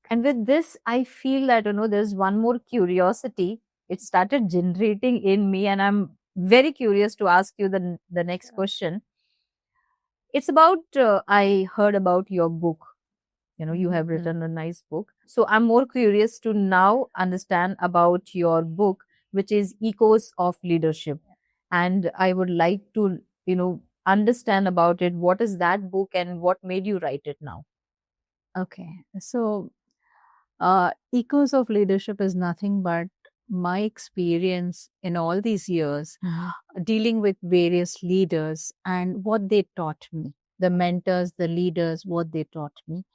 And with this, I feel that, there's one more curiosity. It started generating in me, and I'm very curious to ask you the next question. It's about, I heard about your book. You have written a nice book. So I'm more curious to now understand about your book, which is Echoes of Leadership. And I would like to, understand about it. What is that book and what made you write it now? Okay. So Echoes of Leadership is nothing but my experience in all these years dealing with various leaders and what they taught me, the mentors, the leaders, what they taught me.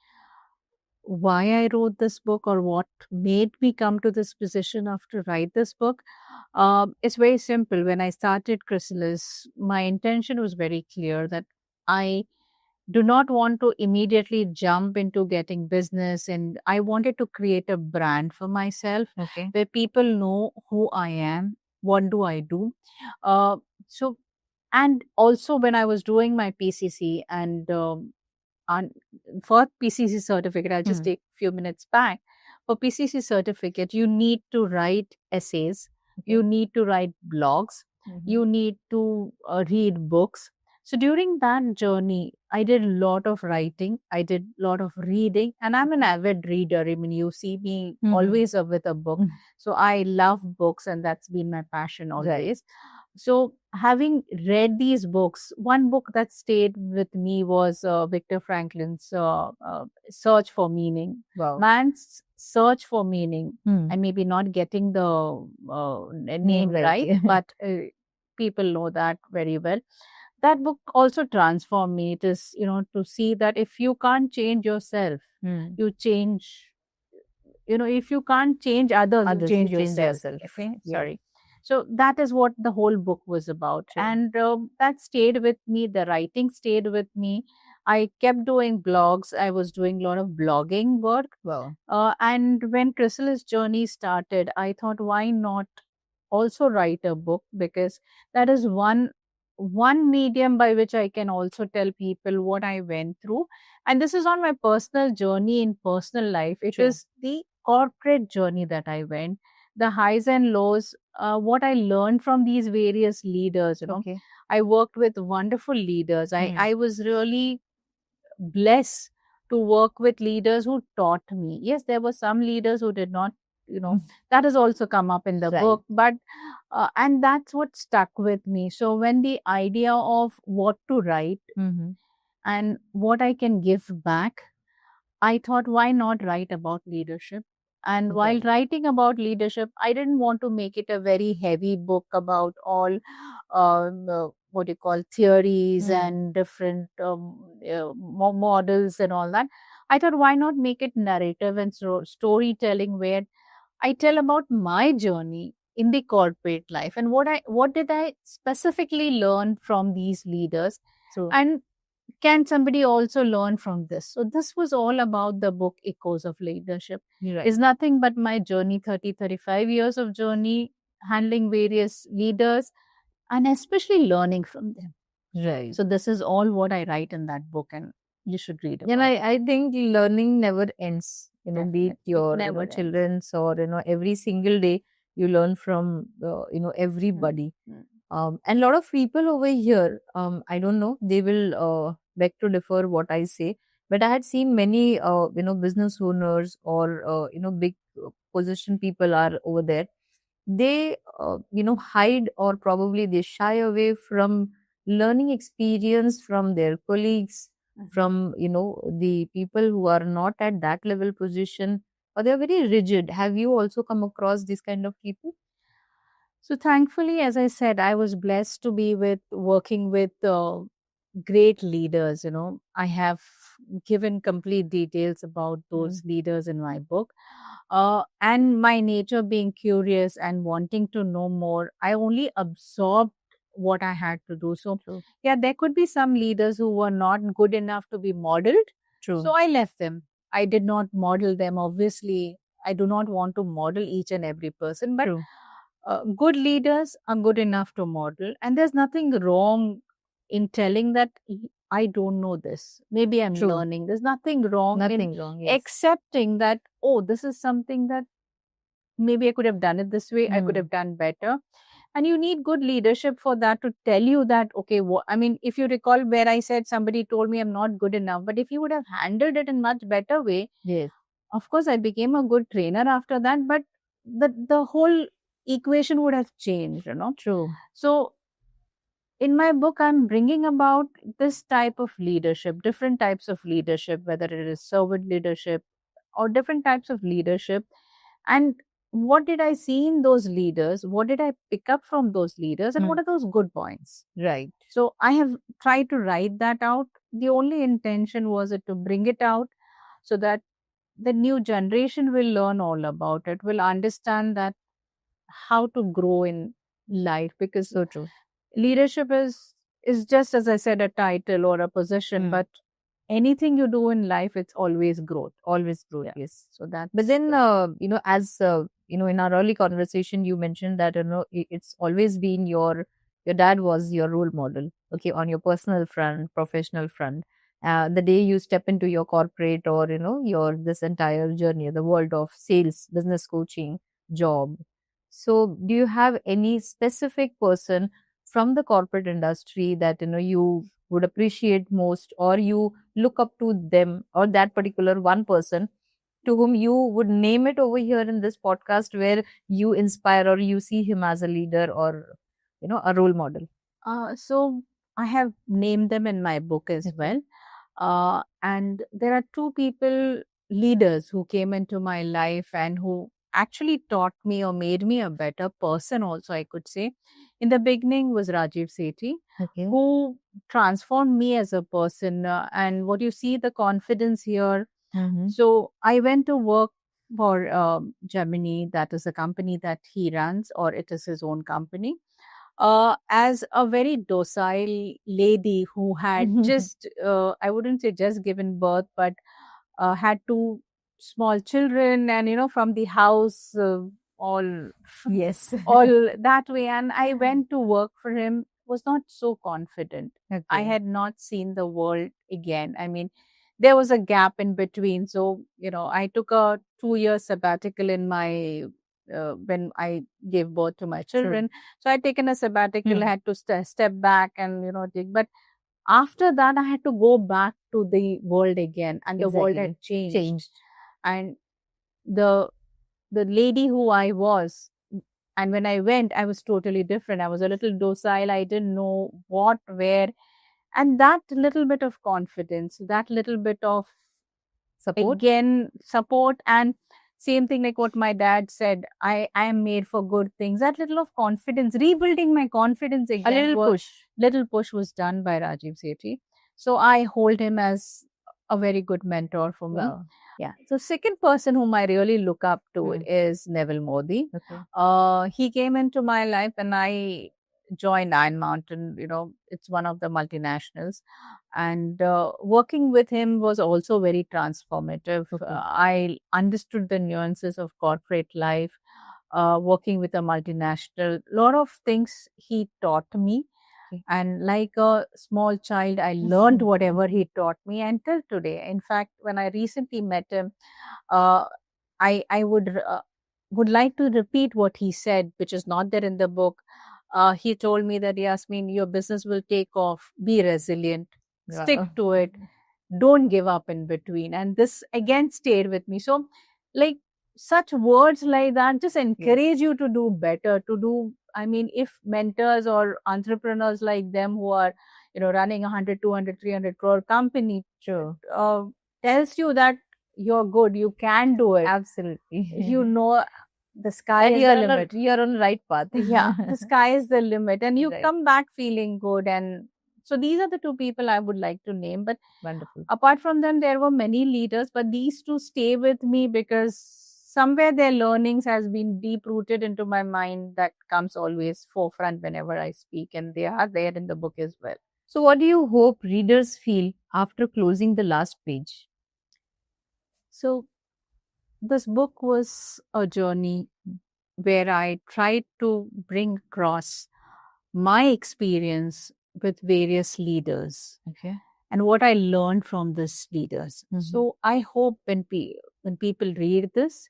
Why I wrote this book, or what made me come to this position after write this book. It's very simple. When I started Chrysalis, my intention was very clear that I do not want to immediately jump into getting business, and I wanted to create a brand for myself Okay. where people know who I am, what do I do. Uh, so, and also when I was doing my PCC and for PCC certificate, I'll just Hmm. take few minutes back. For PCC certificate, you need to write essays, Okay. you need to write blogs, you need to read books. So during that journey, I did a lot of writing, I did a lot of reading, and I'm an avid reader. I mean, you see me always with a book. Mhm. So I love books, and that's been my passion Right. always. So, having read these books, one book that stayed with me was Viktor Franklin's Search for Meaning. Wow. Man's search for meaning. Hmm. I may be not getting the name right. right, Yeah. but people know that very well. That book also transformed me. It is, to see that if you can't change yourself, Hmm. you change, if you can't change others, you Others, change you change yourself. yourself. Okay, Yeah. sorry. So that is what the whole book was about. True. And that stayed with me. The writing stayed with me. I kept doing blogs. I was doing a lot of blogging work. Wow. And when Chrysalis journey started, I thought, why not also write a book? Because that is one medium by which I can also tell people what I went through. And this is on my personal journey in personal life. It True. is the corporate journey that I went, the highs and lows, what I learned from these various leaders. Okay. I worked with wonderful leaders. I was really blessed to work with leaders who taught me. Yes, there were some leaders who did not, that has also come up in the Right. book, but and that's what stuck with me. So when the idea of what to write Mm-hmm. and what I can give back, I thought, why not write about leadership? And while Right. writing about leadership, I didn't want to make it a very heavy book about all what you call theories and different models and all that. I thought, why not make it narrative and storytelling, where I tell about my journey in the corporate life and what did I specifically learn from these leaders, True. and can somebody also learn from this? So this was all about the book Echoes of Leadership. Right. Is nothing but my journey, 35 years of journey, handling various leaders and especially learning from them. Right. So this is all what I write in that book, and you should read about And it. I think learning never ends. Be it Definitely. your Never ends. children's or every single day you learn from everybody. Mm. And a lot of people over here, I don't know, they will beg to differ what I say, but I had seen many business owners or big position people are over there. They hide or probably they shy away from learning experience from their colleagues, from the people who are not at that level position, or they're very rigid. Have you also come across this kind of people? So thankfully, as I said, I was blessed to be with working with great leaders. I have given complete details about those leaders in my book. And my nature being curious and wanting to know more, I only absorbed what I had to do. So, True. yeah, there could be some leaders who were not good enough to be modeled. True. So I left them. I did not model them. Obviously, I do not want to model each and every person, but True. good leaders are good enough to model. And there's nothing wrong in telling that I don't know this. Maybe I'm True. learning. There's nothing wrong in Nothing wrong. Yes. accepting that, oh, this is something that maybe I could have done it this way, I could Mm. have done better. And you need good leadership for that, to tell you that, okay, I mean, if you recall where I said somebody told me I'm not good enough, but if you would have handled it in much better way, Yes. of course, I became a good trainer after that, but the whole equation would have changed. True. So in my book, I'm bringing about this type of leadership, different types of leadership, whether it is servant leadership or different types of leadership. And what did I see in those leaders? What did I pick up from those leaders? And what are those good points? Right. So I have tried to write that out. The only intention was to bring it out so that the new generation will learn all about it, will understand that how to grow in life, because So true. leadership is just, as I said, a title or a position, Mm. but anything you do in life, it's always growth. Always growth, Yeah. yes. So that's But then, the, as in our early conversation, you mentioned that it's always been your dad was your role model. Okay, on your personal front, professional front. The day you step into your corporate or your this entire journey, the world of sales, business coaching, job. So, do you have any specific person from the corporate industry that you would appreciate most, or you look up to them, or that particular one person to whom you would name it over here in this podcast, where you inspire or you see him as a leader or a role model? so I have named them in my book as Okay. well. And there are two people, leaders, who came into my life and who actually taught me or made me a better person, also, I could say. In the beginning was Rajiv Sethi, Okay. who transformed me as a person. And what you see, the confidence here. Mm-hmm. So I went to work for Gemini, that is a company that he runs, or it is his own company, as a very docile lady who had just, I wouldn't say just given birth, but had two small children, and from the house, all Yes. all that way. And I went to work for him, was not so confident. I Okay. had not seen the world again. I mean, there was a gap in between. So, I took a 2 year sabbatical in my when I gave birth to my True. children. So I'd taken a sabbatical, Hmm. had to step back and, take. But after that, I had to go back to the world again, and the world had Exactly. changed. Changed. And the the lady who I was, and when I went, I was totally different. I was a little docile. I didn't know what, where. And that little bit of confidence, that little bit of, Support. again, support, and same thing like what my dad said, I am made for good things. That little of confidence, rebuilding my confidence A again, little push. little push was done by Rajiv Sethi. So I hold him as a very good mentor for me. Wow. Yeah. So second person whom I really look up to Hmm. is Neville Modi. Okay. He came into my life and I joined Iron Mountain. It's one of the multinationals, and working with him was also very transformative. Okay. I understood the nuances of corporate life. Working with a multinational, lot of things he taught me, Okay. and like a small child, I learned whatever he taught me until today. In fact, when I recently met him, uh, I would like to repeat what he said, which is not there in the book. He told me that, Yasmin, your business will take off. Be resilient, stick Wow. to it, don't give up in between. And this again stayed with me. So, like, such words like that just Yes. encourage you to do better, to do. I mean, if mentors or entrepreneurs like them who are, running 100, 200, 300 crore company, True. tells you that you're good, you can do it, Absolutely. the sky That is the limit. you're on the right path. Yeah, the sky is the limit, and you Right. come back feeling good. And so these are the two people I would like to name. But Wonderful. apart from them, there were many leaders, but these two stay with me because somewhere their learnings has been deep rooted into my mind. That comes always forefront whenever I speak, and they are there in the book as well. So, what do you hope readers feel after closing the last page? So this book was a journey where I tried to bring across my experience with various leaders Okay. and what I learned from these leaders. Mhm. So I hope when people read this,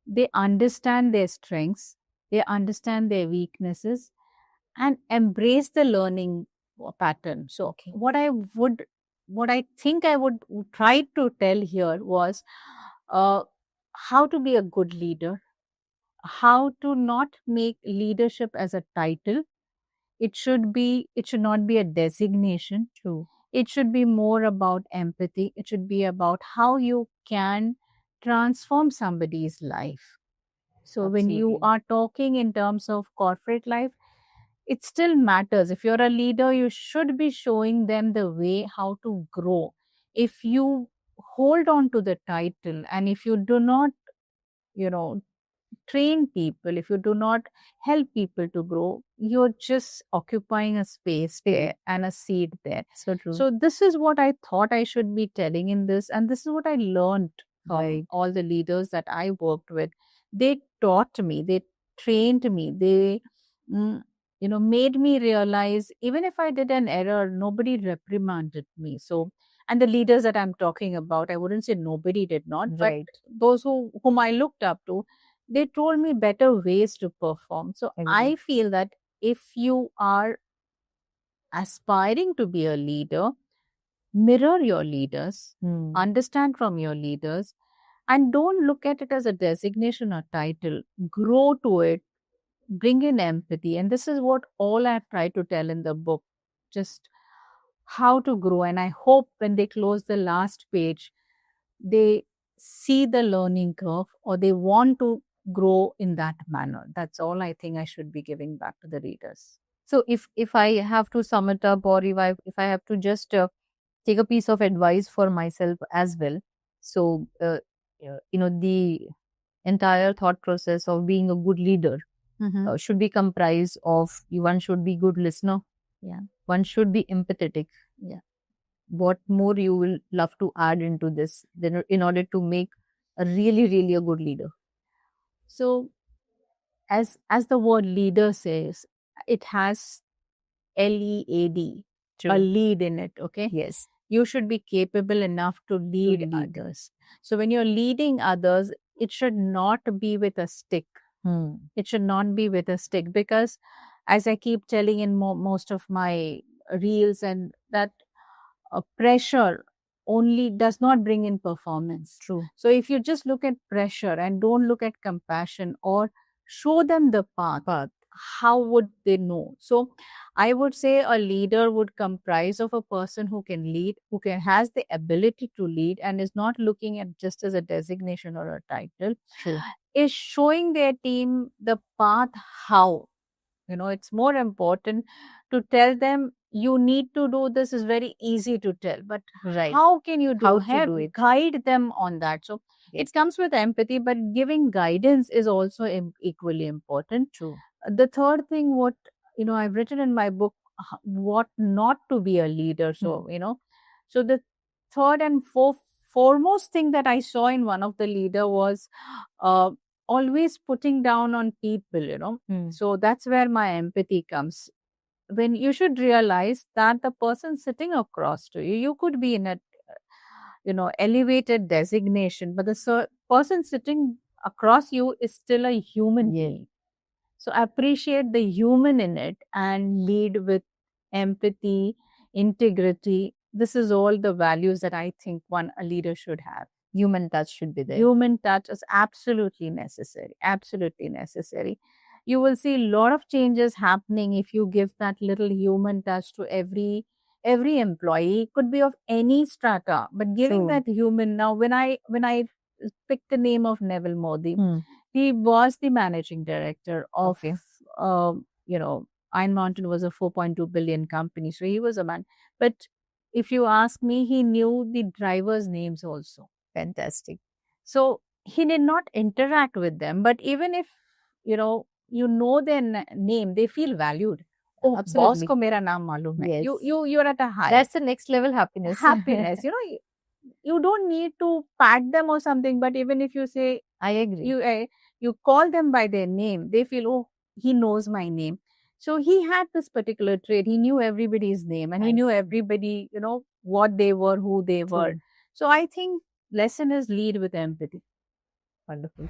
they understand their strengths, they understand their weaknesses, and embrace the learning pattern. So Okay. what I think I would try to tell here was uh, how to be a good leader, how to not make leadership as a title. It should not be a designation. True. It should be more about empathy. It should be about how you can transform somebody's life. So when you Absolutely. are talking in terms of corporate life, it still matters. If you're a leader, you should be showing them the way how to grow. If you hold on to the title, and if you do not, you know, train people, if you do not help people to grow, you're just occupying a space there and a seat there. So true. So this is what I thought I should be telling in this, and this is what I learned from Right. all the leaders that I worked with. They taught me, they trained me, they mm, made me realize even if I did an error, nobody reprimanded me. So, and the leaders that I'm talking about, I wouldn't say nobody did not, but Right. those whom I looked up to, they told me better ways to perform. So Agree. I feel that if you are aspiring to be a leader, mirror your leaders, understand from your leaders, and don't look at it as a designation or title. Grow to it, bring in empathy. And this is what all I try to tell in the book, just how to grow. And I hope when they close the last page, they see the learning curve or they want to grow in that manner. That's all I think I should be giving back to the readers. So if I have to sum it up, or if I have to just take a piece of advice for myself as well, so the entire thought process of being a good leader should be comprised of one should be good listener, Yeah. one should be empathetic. Yeah. What more you will love to add into this then in order to make a really a good leader? So as the word leader says, it has LEAD, a True. lead in it. Okay. Yes. You should be capable enough to lead lead. others. So when you're leading others, it should not be with a stick. It should not be with a stick, because as I keep telling in most of my reels, and that pressure only does not bring in performance. True. So if you just look at pressure and don't look at compassion or show them the path, how would they know? So I would say a leader would comprise of a person who can lead, who has the ability to lead and is not looking at just as a designation or a title. True. Is showing their team the path. How, it's more important to tell them you need to do this is very easy to tell, but Right. how can you do, How to do it? guide them on that. So Yes. it comes with empathy, but giving guidance is also equally important. True. The third thing, what I've written in my book, what not to be a leader. So so the third and foremost thing that I saw in one of the leader was uh, always putting down on people. So that's where my empathy comes. When you should realize that the person sitting across to you, you could be in a elevated designation, but the person sitting across you is still a human being. So appreciate the human in it and lead with empathy, integrity. This is all the values that I think a leader should have. Human touch should be there. Human touch is absolutely necessary. Absolutely necessary. You will see a lot of changes happening if you give that little human touch to every employee. It could be of any strata, but giving True. that human. Now, when I picked the name of Neville Modi, he was the managing director of Okay. Iron Mountain was a 4.2 billion company, so he was a man. But if you ask me, he knew the drivers' names also. Fantastic. So he did not interact with them, but even if you know their name, they feel valued. Oh, boss Absolutely. ko mera naam malum hai. Yes. You're at a high. That's the next level happiness. Happiness. You don't need to pat them or something, but even if you say, I agree. you call them by their name, they feel, oh, he knows my name. So he had this particular trait. He knew everybody's name, and he Nice. knew everybody, what they were, who they were. True. So I think lesson is lead with empathy. Wonderful.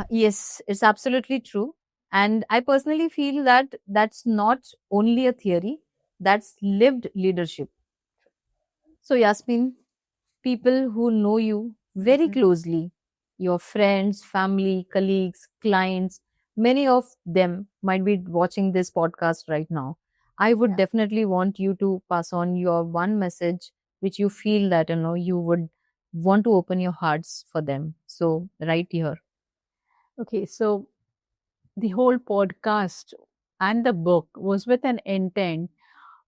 Yes, it's absolutely true. And I personally feel that that's not only a theory, that's lived leadership. So, Yasmin, people who know you very closely, your friends, family, colleagues, clients, many of them might be watching this podcast right now. I would Yeah. definitely want you to pass on your one message which you feel that you would want to open your hearts for them. So, right here. Okay, so the whole podcast and the book was with an intent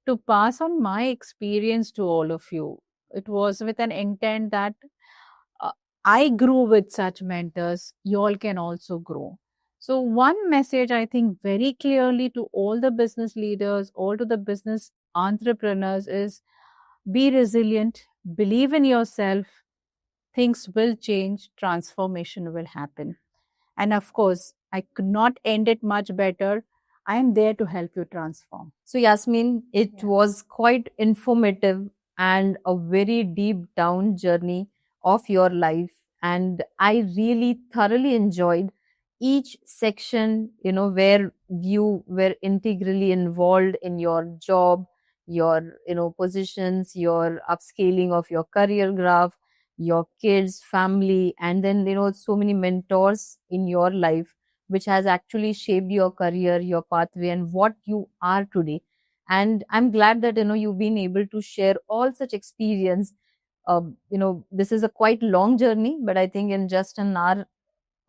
to pass on my experience to all of you. It was with an intent that uh, I grew with such mentors, you all can also grow. So, one message I think very clearly to all the business leaders, all to the business entrepreneurs is be resilient, believe in yourself, things will change, transformation will happen. And of course, I could not end it much better. I am there to help you transform. So, Yasmin, it Yeah. was quite informative and a very deep down journey of your life. And I really thoroughly enjoyed each section, where you were integrally involved in your job, your, positions, your upscaling of your career graph, your kids, family, and then, so many mentors in your life which has actually shaped your career, your pathway, and what you are today. And I'm glad that you've been able to share all such experience. This is a quite long journey, but I think in just an hour,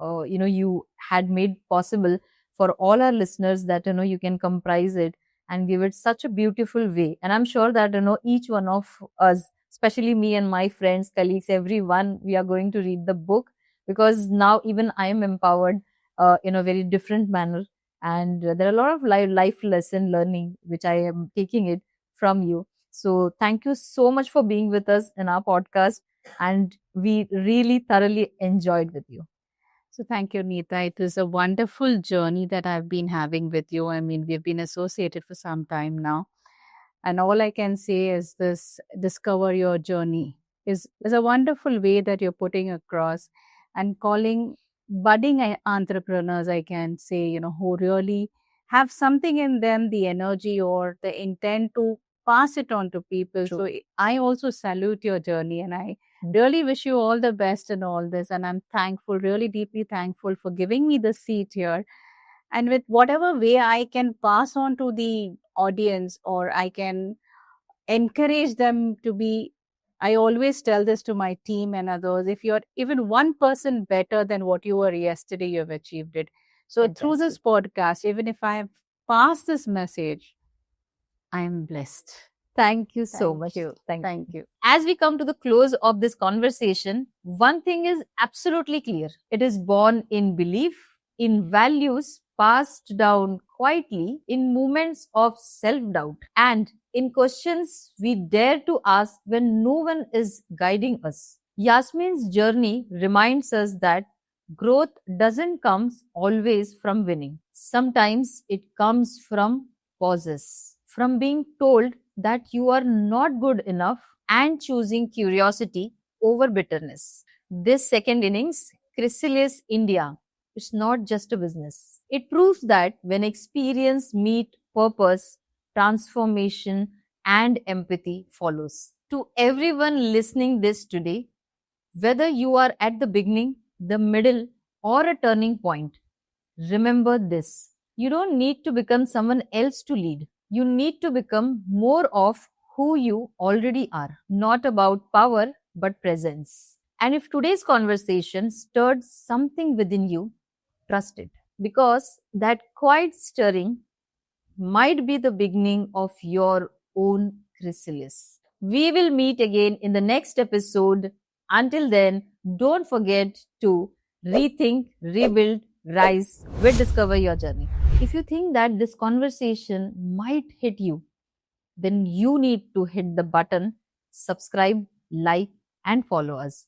you had made possible for all our listeners that you can comprise it and give it such a beautiful way. And I'm sure that each one of us, especially me and my friends, colleagues, everyone, we are going to read the book, because now even I am empowered in a very different manner. And there are a lot of life lesson learning which I am taking it from you. So thank you so much for being with us in our podcast, and we really thoroughly enjoyed with you. So thank you, Neeta. It is a wonderful journey that I've been having with you. I mean, we've been associated for some time now. And all I can say is this discover your journey is a wonderful way that you're putting across and calling budding entrepreneurs, I can say, who really have something in them, the energy or the intent to pass it on to people. True. So I also salute your journey and I really wish you all the best in all this. And I'm thankful, really deeply thankful for giving me the seat here. And with whatever way I can pass on to the audience or I can encourage them to be, I always tell this to my team and others, if you're even 1% better than what you were yesterday, you have achieved it. So through this podcast, even if I have passed this message, I am blessed. Thank you so Thank much. you. Thank Thank you. As we come to the close of this conversation, one thing is absolutely clear. It is born in belief, in values passed down quietly, in moments of self doubt, and in questions we dare to ask when no one is guiding us. Yasmin's journey reminds us that growth doesn't come always from winning. Sometimes it comes from pauses, from being told that you are not good enough and choosing curiosity over bitterness. This second innings, Chrysalis India, is not just a business. It proves that when experience meet purpose, transformation and empathy follows. To everyone listening this today, whether you are at the beginning, the middle, or a turning point, remember this. You don't need to become someone else to lead. You need to become more of who you already are. Not about power, but presence. And if today's conversation stirred something within you, trust it. Because that quiet stirring might be the beginning of your own chrysalis. We will meet again in the next episode. Until then, don't forget to rethink, rebuild, rise with Discover Your Journey. If you think that this conversation might hit you, then you need to hit the button, subscribe, like, and follow us.